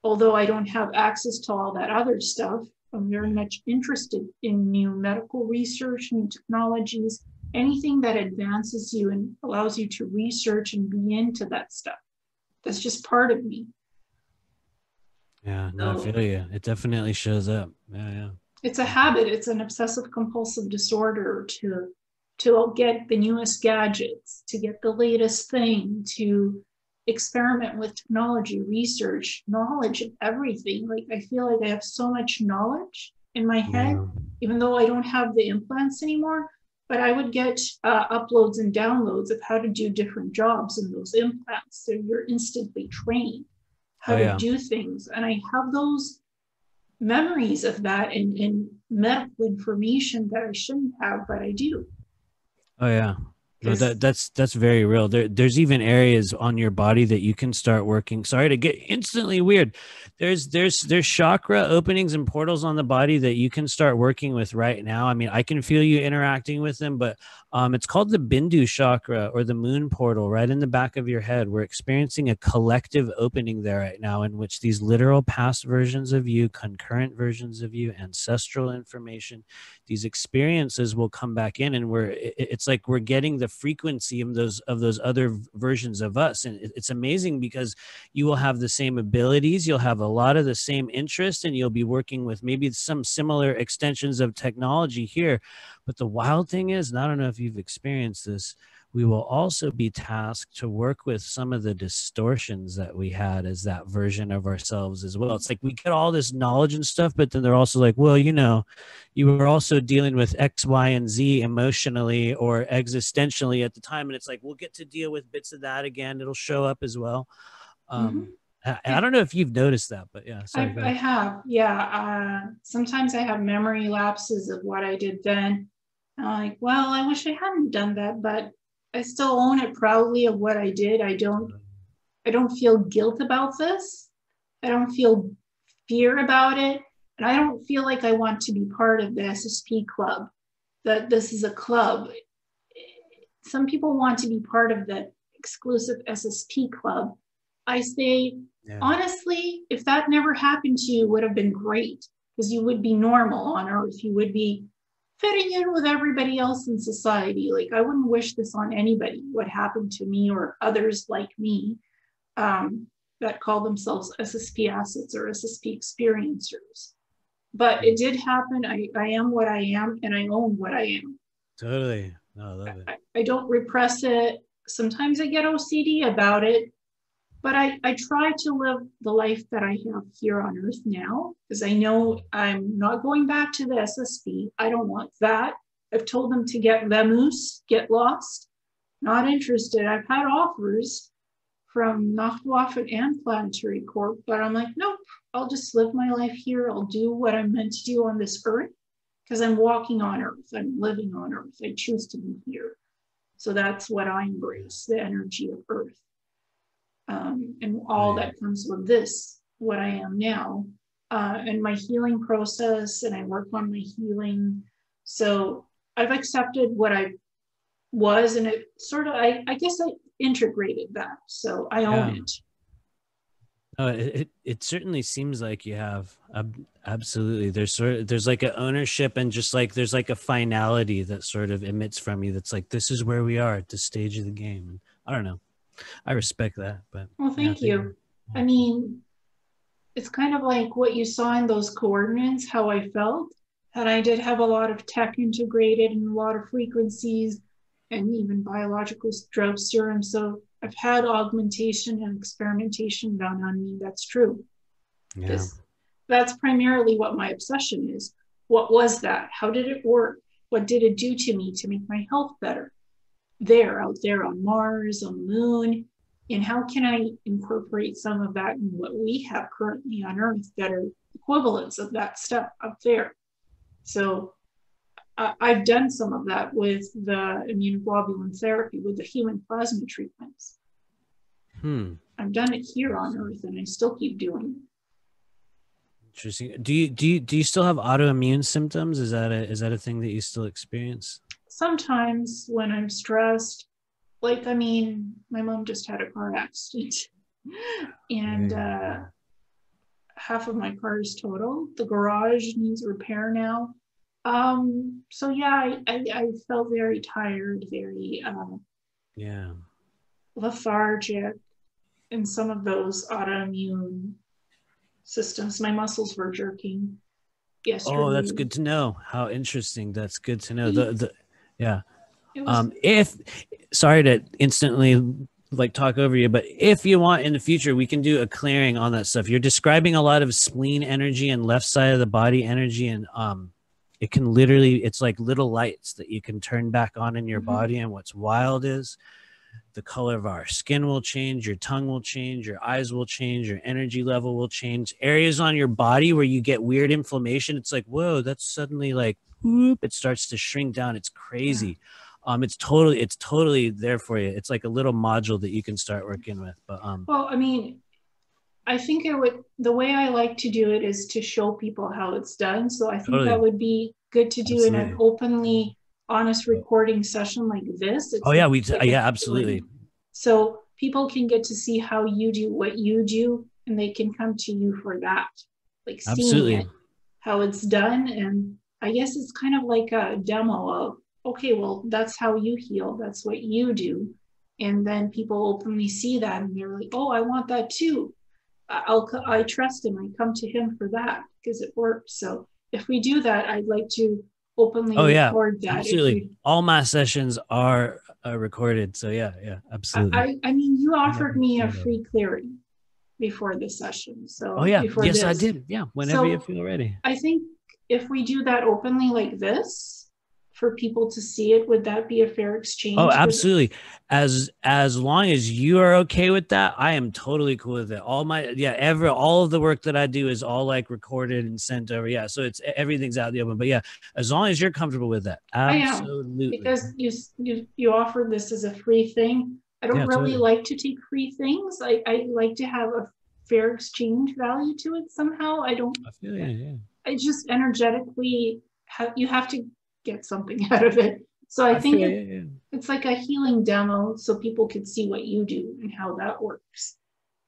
Although I don't have access to all that other stuff, I'm very much interested in new medical research, new technologies, anything that advances you and allows you to research and be into that stuff. That's just part of me. Yeah, no, I feel you. It definitely shows up. Yeah. It's a habit. It's an obsessive compulsive disorder to get the newest gadgets, to get the latest thing, to experiment with technology, research, knowledge of everything. Like, I feel like I have so much knowledge in my head, even though I don't have the implants anymore. But I would get uploads and downloads of how to do different jobs in those implants. So you're instantly trained how to do things. And I have those memories of that and medical information that I shouldn't have, but I do. Oh, yeah. No, that's very real. There's even areas on your body that you can start working. Sorry to get instantly weird. There's chakra openings and portals on the body that you can start working with right now. I mean, I can feel you interacting with them, but it's called the Bindu chakra or the moon portal right in the back of your head. We're experiencing a collective opening there right now in which these literal past versions of you, concurrent versions of you, ancestral information, these experiences will come back in, and it's like we're getting the frequency of those other versions of us. And it's amazing because you will have the same abilities, you'll have a lot of the same interests, and you'll be working with maybe some similar extensions of technology here. But the wild thing is, and I don't know if you've experienced this, we will also be tasked to work with some of the distortions that we had as that version of ourselves as well. It's like we get all this knowledge and stuff, but then they're also like, well, you know, you were also dealing with X, Y, and Z emotionally or existentially at the time. And it's like, we'll get to deal with bits of that again. It'll show up as well. And I don't know if you've noticed that, but yeah. Sorry, I have. Yeah. Sometimes I have memory lapses of what I did then. I'm like, well, I wish I hadn't done that, but I still own it proudly of what I did. I don't feel guilt about this. I don't feel fear about it. And I don't feel like I want to be part of the SSP club, that this is a club. Some people want to be part of the exclusive SSP club. I say, honestly, if that never happened to you, it would have been great, because you would be normal on Earth. You would be fitting in with everybody else in society. Like, I wouldn't wish this on anybody, what happened to me or others like me that call themselves SSP assets or SSP experiencers. But it did happen. I am what I am, and I own what I am. Totally. No, I love it. I don't repress it. Sometimes I get OCD about it, but I try to live the life that I have here on Earth now, because I know I'm not going back to the SSP. I don't want that. I've told them to get Vamoose, get lost. Not interested. I've had offers from Nacht Waffen and Planetary Corp, but I'm like, nope, I'll just live my life here. I'll do what I'm meant to do on this Earth, because I'm walking on Earth. I'm living on Earth. I choose to be here. So that's what I embrace, the energy of Earth. And all that comes with this, what I am now, and my healing process, and I work on my healing. So I've accepted what I was, and it sort of, I guess I integrated that. So I own it. Oh, it certainly seems like you have. Absolutely. There's like an ownership, and just like there's like a finality that sort of emits from you. That's like, this is where we are at this stage of the game. I don't know. I respect that, but well, thank you. I mean, it's kind of like what you saw in those coordinates, how I felt. And I did have a lot of tech integrated and a lot of frequencies and even biological drought serum. So I've had augmentation and experimentation done on me. That's true. Yeah. That's primarily what my obsession is. What was that? How did it work? What did it do to me to make my health better? Out there on Mars, on the moon, and how can I incorporate some of that in what we have currently on Earth that are equivalents of that stuff up there? So I've done some of that with the immunoglobulin therapy, with the human plasma treatments. I've done it here on Earth, and I still keep doing it. Interesting. Do you still have autoimmune symptoms? Is that a thing that you still experience? Sometimes when I'm stressed, like, I mean, my mom just had a car accident, and half of my car is total. The garage needs repair now. So yeah, I felt very tired, very lethargic, and some of those autoimmune systems. My muscles were jerking yesterday. Oh, that's good to know. How interesting. That's good to know. Yeah. If sorry to instantly like talk over you, but if you want in the future, we can do a clearing on that stuff. You're describing a lot of spleen energy and left side of the body energy, and it can literally, it's like little lights that you can turn back on in your body. And what's wild is the color of our skin will change, your tongue will change, your eyes will change, your energy level will change. Areas on your body where you get weird inflammation, it's like, whoa, that's suddenly like, whoop, it starts to shrink down. It's crazy. It's totally there for you. It's like a little module that you can start working with. But well, I mean, I think the way I like to do it is to show people how it's done. So I think that would be good to do in an openly honest recording session like this. It's absolutely. So people can get to see how you do what you do, and they can come to you for that, like seeing it, how it's done. And I guess it's kind of like a demo of, okay, well, that's how you heal. That's what you do. And then people openly see that, and they're like, oh, I want that too. I trust him. I come to him for that because it works. So if we do that, I'd like to openly record that. Absolutely. All my sessions are recorded. So yeah, absolutely. I mean, you offered me a free clearing before the session. So yes, I did. Yeah, whenever you feel ready. I think if we do that openly like this, for people to see it, would that be a fair exchange? Oh, absolutely. As long as you are okay with that, I am totally cool with it. All of the work that I do is all like recorded and sent over. Yeah, so it's everything's out in the open. But yeah, as long as you're comfortable with that, absolutely. Because you offered this as a free thing. I don't really like to take free things. I like to have a fair exchange value to it somehow. I feel I just energetically you have to get something out of it. So I think it's like a healing demo, so people could see what you do and how that works.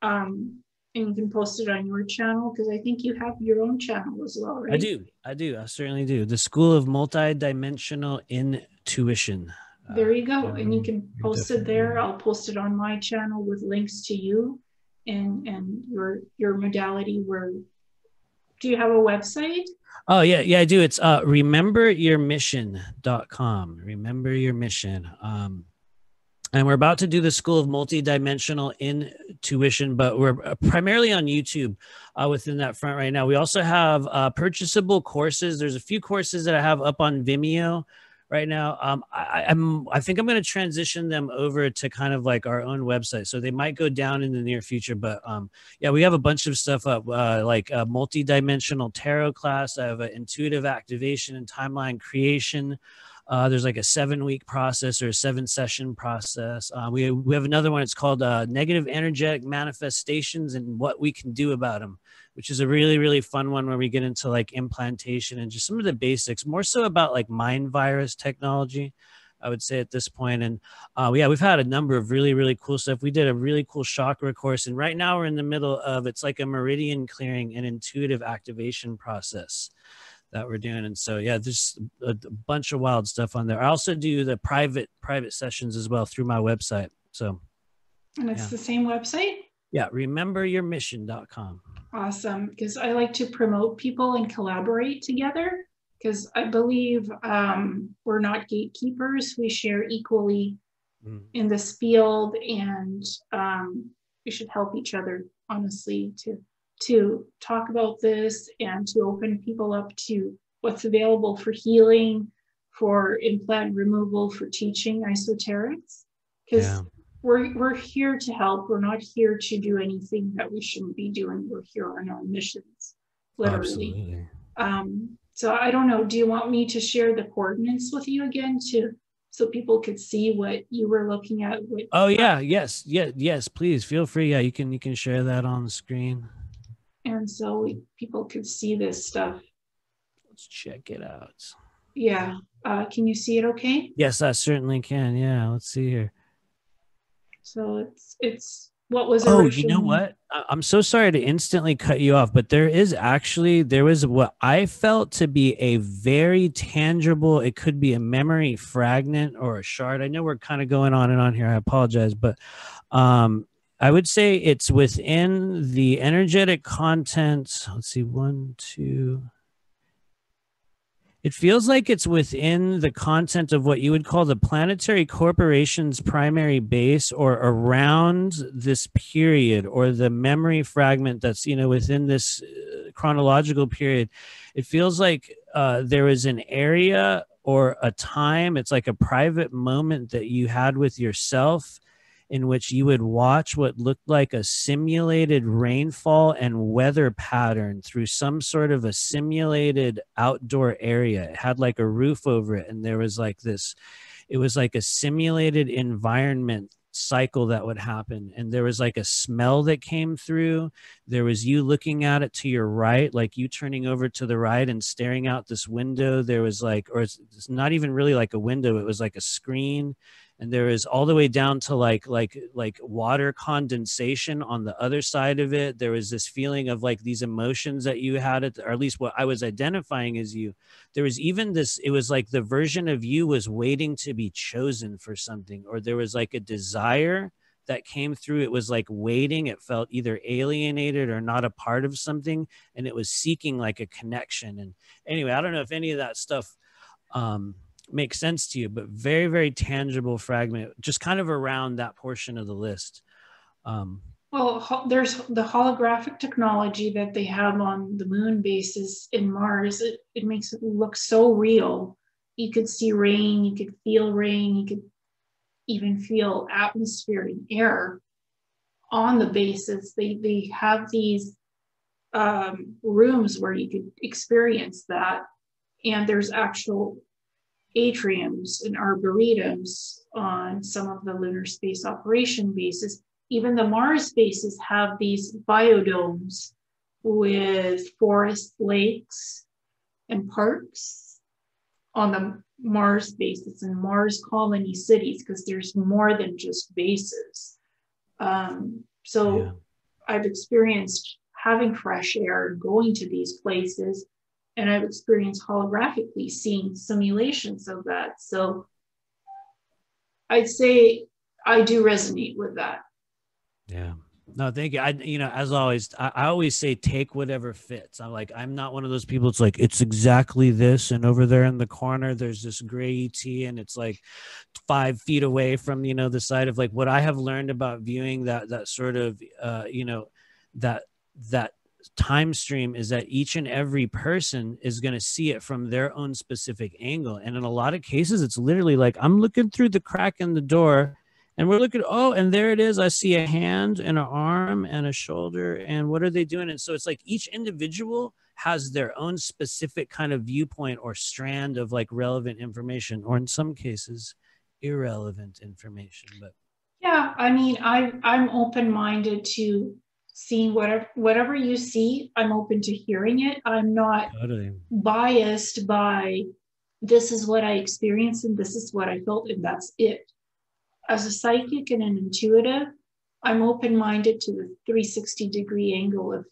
And you can post it on your channel, because I think you have your own channel as well, right? I do. I certainly do. The School of Multidimensional Intuition. There you go. And you can post it there. I'll post it on my channel with links to you and your modality, where Do you have a website? Oh yeah, I do. It's rememberyourmission.com. Remember Your Mission. And we're about to do the School of Multidimensional Intuition, but we're primarily on YouTube within that front right now. We also have purchasable courses. There's a few courses that I have up on Vimeo right now. I think I'm going to transition them over to kind of like our own website, so they might go down in the near future. But yeah, we have a bunch of stuff up, like a multidimensional tarot class. I have an intuitive activation and timeline creation. There's like a 7-week process or a 7-session process. We have another one. It's called Negative Energetic Manifestations and What We Can Do About Them, which is a really, really fun one where we get into like implantation and just some of the basics, more so about like mind virus technology, I would say at this point. And yeah, we've had a number of really, really cool stuff. We did a really cool chakra course. And right now we're in the middle of, it's like a meridian clearing and intuitive activation process that we're doing. And so, yeah, there's a bunch of wild stuff on there. I also do the private sessions as well through my website. So, and it's the same website? Yeah, rememberyourmission.com. Awesome, because I like to promote people and collaborate together, because I believe we're not gatekeepers. We share equally in this field, and we should help each other, honestly, to talk about this and to open people up to what's available for healing, for implant removal, for teaching esoterics. Because we're here to help. We're not here to do anything that we shouldn't be doing. We're here on our missions, literally. Absolutely. So I don't know, do you want me to share the coordinates with you again so people could see what you were looking at? Oh yeah, yes, please feel free. Yeah, you can share that on the screen. And so people could see this stuff. Let's check it out. Yeah. Can you see it okay? Yes, I certainly can. Yeah, let's see here. So it's what was originally... you know what? I'm so sorry to instantly cut you off, but there was what I felt to be a very tangible, it could be a memory fragment or a shard. I know we're kind of going on and on here. I apologize, but I would say it's within the energetic content. Let's see, 1, 2. It feels like it's within the content of what you would call the Planetary Corporations primary base, or around this period, or the memory fragment that's, within this chronological period. It feels like there was an area or a time. It's like a private moment that you had with yourself, in which you would watch what looked like a simulated rainfall and weather pattern through some sort of a simulated outdoor area. It had like a roof over it, and there was like this, it was like a simulated environment cycle that would happen. And there was like a smell that came through. There was you looking at it to your right, like you turning over to the right and staring out this window. There was like, or it's not even really like a window, it was like a screen. And there is all the way down to like water condensation on the other side of it. There was this feeling of like these emotions that you had, or at least what I was identifying as you. There was even this, it was like the version of you was waiting to be chosen for something, or there was like a desire that came through. It was like waiting. It felt either alienated or not a part of something. And it was seeking like a connection. And anyway, I don't know if any of that stuff, makes sense to you, but very, very tangible fragment, just kind of around that portion of the list. Well, there's the holographic technology that they have on the moon bases in Mars. It makes it look so real. You could see rain, you could feel rain, you could even feel atmosphere and air on the bases. They have these rooms where you could experience that. And there's actual atriums and arboretums on some of the Lunar Space Operation bases. Even the Mars bases have these biodomes with forest lakes and parks on the Mars bases and Mars colony cities, because there's more than just bases. So I've experienced having fresh air and going to these places, and I've experienced holographically seeing simulations of that. So I'd say I do resonate with that. Yeah. No, thank you. As always, I always say take whatever fits. I'm not one of those people. It's like, it's exactly this. And over there in the corner, there's this gray ET and it's like 5 feet away from, the side of like what I have learned about viewing that sort of, that, that time stream is that each and every person is going to see it from their own specific angle. And in a lot of cases, it's literally like, I'm looking through the crack in the door and we're looking, oh, and there it is. I see a hand and an arm and a shoulder. And what are they doing? And so it's like each individual has their own specific kind of viewpoint or strand of like relevant information, or in some cases, irrelevant information. But yeah, I mean, I'm open-minded to seeing whatever you see. I'm open to hearing it. I'm not totally biased by this is what I experienced and this is what I felt and that's it. As a psychic and an intuitive, I'm open-minded to the 360-degree angle of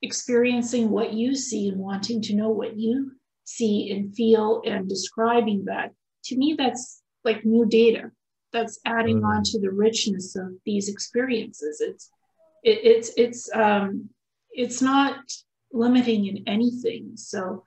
experiencing what you see and wanting to know what you see and feel and describing that. To me, that's like new data. That's adding on to the richness of these experiences. It's not limiting in anything. So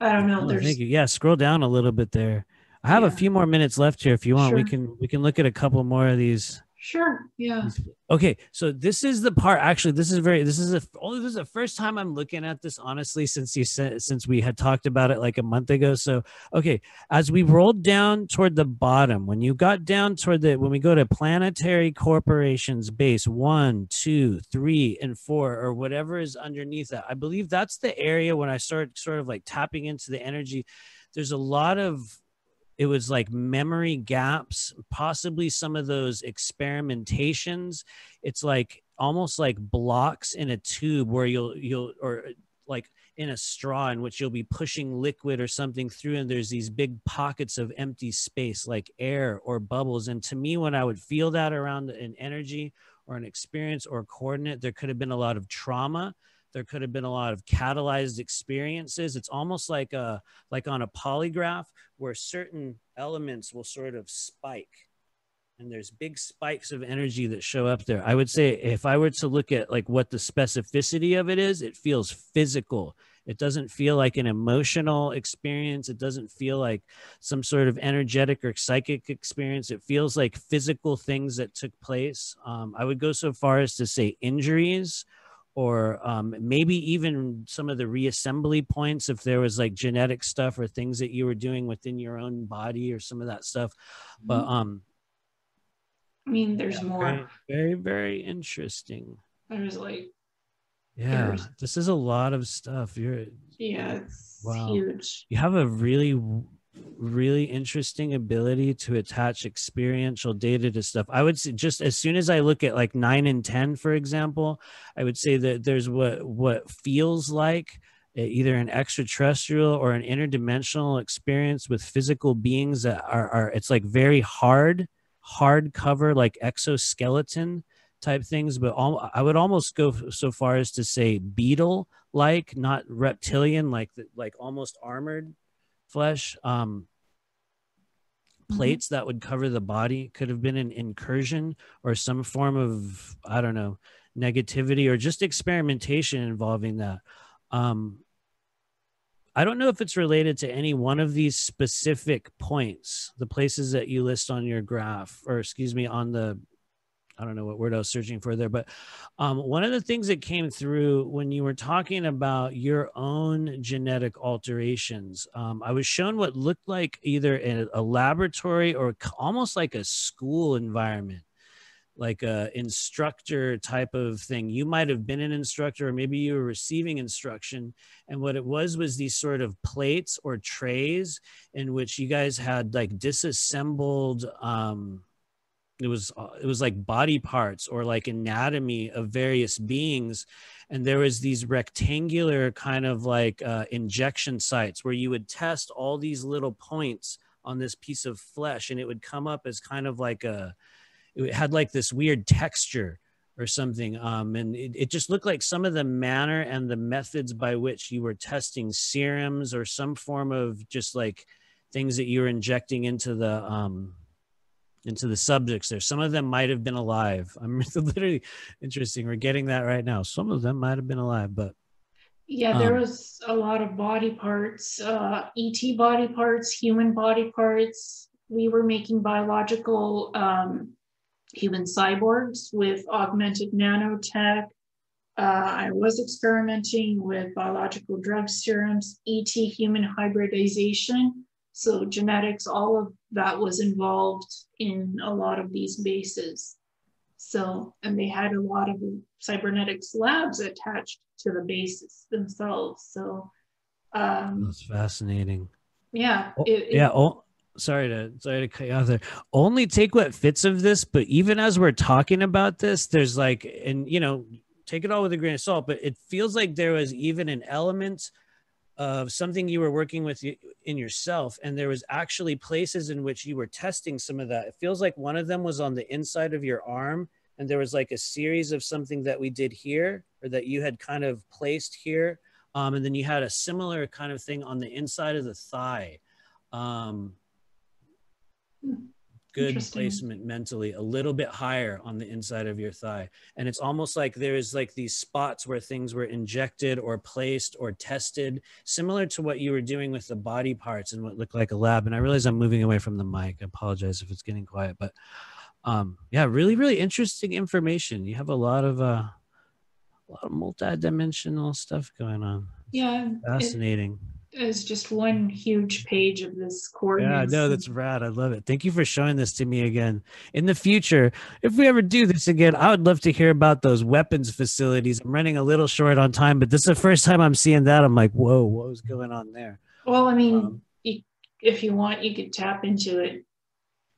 I don't know. Oh, thank you. Yeah, scroll down a little bit there. I have a few more minutes left here. If you want, sure. we can look at a couple more of these. Sure. Yeah. Okay. So this is the part, actually, this is the first time I'm looking at this, honestly, since we had talked about it like a month ago. So, okay. As we rolled down toward the bottom, when you got down when we go to Planetary Corporations base 1, 2, 3, and 4, or whatever is underneath that, I believe that's the area when I start sort of like tapping into the energy. There's a lot of, it was like memory gaps, possibly some of those experimentations. It's like almost like blocks in a tube where or like in a straw in which you'll be pushing liquid or something through, and there's these big pockets of empty space like air or bubbles. And to me, when I would feel that around an energy or an experience or a coordinate, there could have been a lot of trauma. There could have been a lot of catalyzed experiences. It's almost like on a polygraph where certain elements will sort of spike, and there's big spikes of energy that show up there. I would say if I were to look at like what the specificity of it is, it feels physical. It doesn't feel like an emotional experience. It doesn't feel like some sort of energetic or psychic experience. It feels like physical things that took place. I would go so far as to say injuries, or maybe even some of the reassembly points, if there was like genetic stuff or things that you were doing within your own body or some of that stuff. But I mean, there's more. Very, very, very interesting. There's like, this is a lot of stuff. It's wow. huge. You have a really, really interesting ability to attach experiential data to stuff. I would say just as soon as I look at like 9 and 10, for example, I would say that there's what feels like either an extraterrestrial or an interdimensional experience with physical beings that are it's like very hard cover, like exoskeleton type things. But I would almost go so far as to say beetle like, not reptilian, like almost armored flesh. Plates that would cover the body. Could have been an incursion or some form of, I don't know, negativity or just experimentation involving that. I don't know if it's related to any one of these specific points, the places that you list on your graph, or excuse me, on the, I don't know what word I was searching for there, but one of the things that came through when you were talking about your own genetic alterations, I was shown what looked like either a laboratory or almost like a school environment, like a instructor type of thing. You might have been an instructor, or maybe you were receiving instruction. And what it was these sort of plates or trays in which you guys had like disassembled, it was like body parts or like anatomy of various beings. And there was these rectangular kind of like injection sites where you would test all these little points on this piece of flesh, and it would come up as kind of like it had like this weird texture or something. And it just looked like some of the manner and the methods by which you were testing serums or some form of just like things that you were injecting into the into the subjects there. Some of them might have been alive. I'm literally interesting. We're getting that right now. Some of them might have been alive, but yeah, there was a lot of body parts, ET body parts, human body parts. We were making biological human cyborgs with augmented nanotech. I was experimenting with biological drug serums, ET human hybridization. So genetics, all of that was involved in a lot of these bases. So, and they had a lot of cybernetics labs attached to the bases themselves. So, that's fascinating. yeah. Yeah. Oh, sorry to cut you off there. Only take what fits of this, but even as we're talking about this, there's like, and you know, take it all with a grain of salt, but it feels like there was even an element of something you were working with in yourself, and there was actually places in which you were testing some of that. It feels like one of them was on the inside of your arm, and there was like a series of something that we did here, or that you had kind of placed here, and then you had a similar kind of thing on the inside of the thigh. Good placement mentally, a little bit higher on the inside of your thigh. And it's almost like there's like these spots where things were injected or placed or tested, similar to what you were doing with the body parts and what looked like a lab. And I realize I'm moving away from the mic. I apologize if it's getting quiet, but yeah, really, really interesting information. You have a lot of multi-dimensional stuff going on. Yeah. Fascinating. It's just one huge page of this coordinates. Yeah, no, that's rad. I love it. Thank you for showing this to me again. In the future, if we ever do this again, I would love to hear about those weapons facilities. I'm running a little short on time, but this is the first time I'm seeing that. I'm like, whoa, what was going on there? Well, I mean, if you want, you could tap into it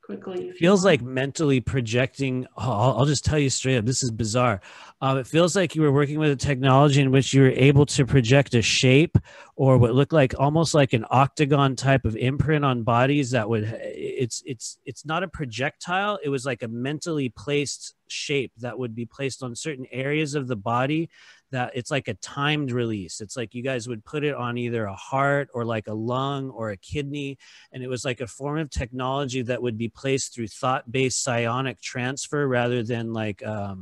quickly. Feels like mentally projecting. I'll just tell you straight up, this is bizarre. It feels like you were working with a technology in which you were able to project a shape or what looked like almost like an octagon type of imprint on bodies that would, it's not a projectile. It was like a mentally placed shape that would be placed on certain areas of the body, that it's like a timed release. It's like you guys would put it on either a heart or like a lung or a kidney. And it was like a form of technology that would be placed through thought-based psionic transfer rather than like a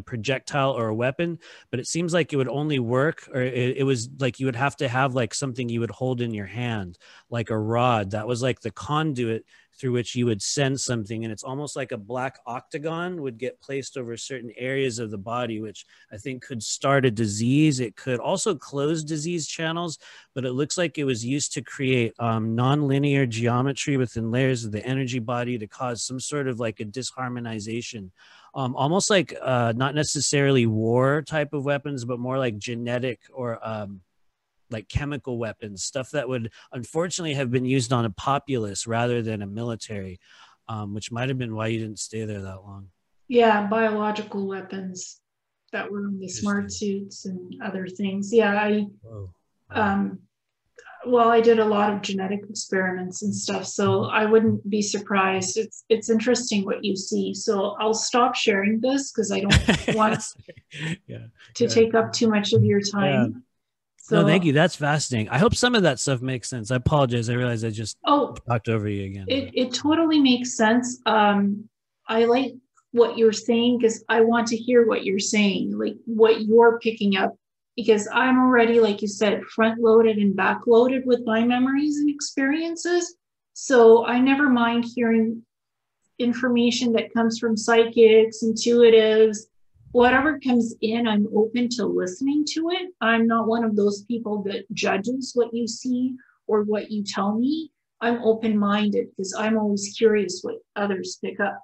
projectile or a weapon. But it seems like it would only work, or it was like you would have to have like something you would hold in your hand, like a rod that was like the conduit through which you would send something. And it's almost like a black octagon would get placed over certain areas of the body, which I think could start a disease. It could also close disease channels, but it looks like it was used to create nonlinear geometry within layers of the energy body to cause some sort of like a disharmonization. Almost like not necessarily war type of weapons, but more like genetic or like chemical weapons, stuff that would unfortunately have been used on a populace rather than a military, which might have been why you didn't stay there that long. Yeah, biological weapons that were in the smart suits and other things. Yeah, well, I did a lot of genetic experiments and stuff, so I wouldn't be surprised. It's interesting what you see. So I'll stop sharing this because I don't want to take up too much of your time. Yeah. So, no, thank you. That's fascinating. I hope some of that stuff makes sense. I apologize. I realize I just talked over you again. It totally makes sense. I like what you're saying because I want to hear what you're saying, like what you're picking up, because I'm already, like you said, front loaded and back loaded with my memories and experiences. So I never mind hearing information that comes from psychics, intuitives, whatever comes in, I'm open to listening to it. I'm not one of those people that judges what you see or what you tell me. I'm open-minded because I'm always curious what others pick up.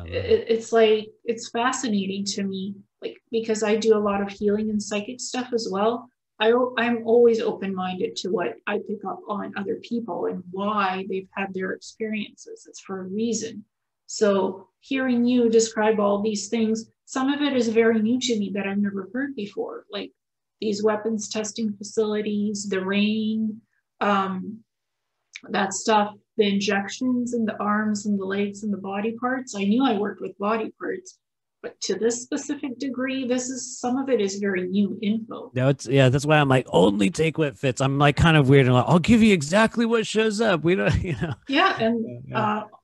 It's like, it's fascinating to me, like, because I do a lot of healing and psychic stuff as well. I'm always open-minded to what I pick up on other people and why they've had their experiences. It's for a reason. So hearing you describe all these things, some of it is very new to me that I've never heard before, like these weapons testing facilities, the rain, that stuff, the injections in the arms and the legs and the body parts. I knew I worked with body parts, but to this specific degree, some of it is very new info. No, that's why I'm like, only take what fits. I'm like kind of weird and like, I'll give you exactly what shows up. We don't, Yeah, and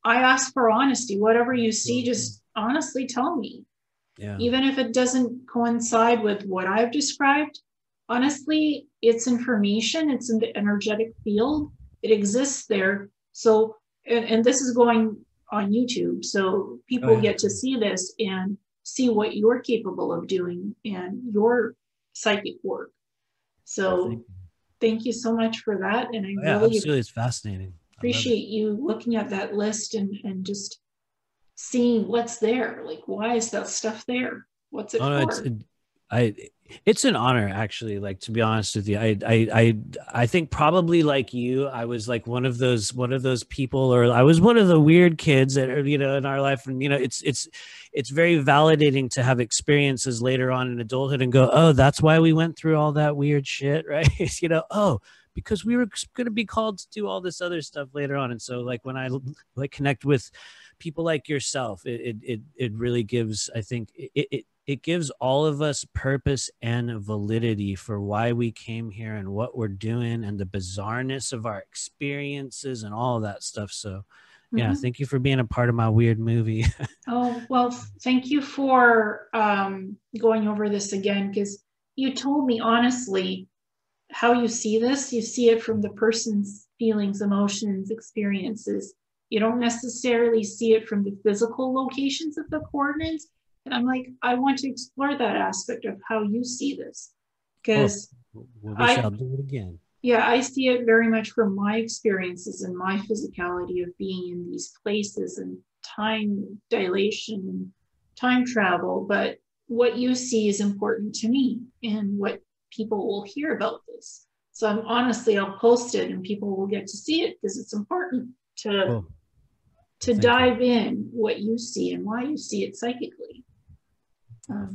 I ask for honesty. Whatever you see, just honestly tell me. Yeah. Even if it doesn't coincide with what I've described, honestly, it's information. It's in the energetic field. It exists there. So, and this is going on YouTube, so people get to see this and see what you're capable of doing and your psychic work. So thank you so much for that. And I really absolutely, it's fascinating. Appreciate you looking at that list and just seeing what's there. Like, why is that stuff there? What's it for? It's an honor, actually. Like, to be honest with you, I think probably like you, I was like one of those people, or I was one of the weird kids that are, in our life. And, it's very validating to have experiences later on in adulthood and go, oh, that's why we went through all that weird shit. Right. Oh, because we were going to be called to do all this other stuff later on. And so like, when I like connect with people like yourself, it really gives, I think it gives all of us purpose and validity for why we came here and what we're doing and the bizarreness of our experiences and all of that stuff. So yeah, thank you for being a part of my weird movie. Oh, well, thank you for going over this again, because you told me honestly how you see this. You see it from the person's feelings, emotions, experiences. You don't necessarily see it from the physical locations of the coordinates. And I'm like, I want to explore that aspect of how you see this, because we shall do it again. Yeah, I see it very much from my experiences and my physicality of being in these places and time dilation and time travel. But what you see is important to me and what people will hear about this. So I'll post it and people will get to see it because it's important to dive in what you see and why you see it psychically.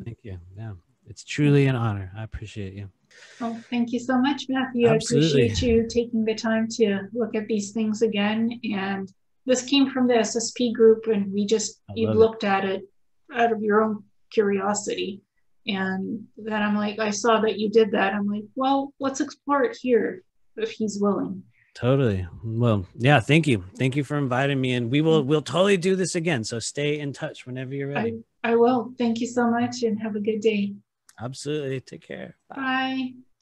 Thank you. Yeah, it's truly an honor. I appreciate you. Well, thank you so much, Matthew. Absolutely. I appreciate you taking the time to look at these things again. And this came from the SSP group, and you looked at it out of your own curiosity. And then I'm like, I saw that you did that. I'm like, well, let's explore it here if he's willing. Totally. Well, yeah, thank you. Thank you for inviting me, and we'll totally do this again. So stay in touch whenever you're ready. I will. Thank you so much and have a good day. Absolutely. Take care. Bye.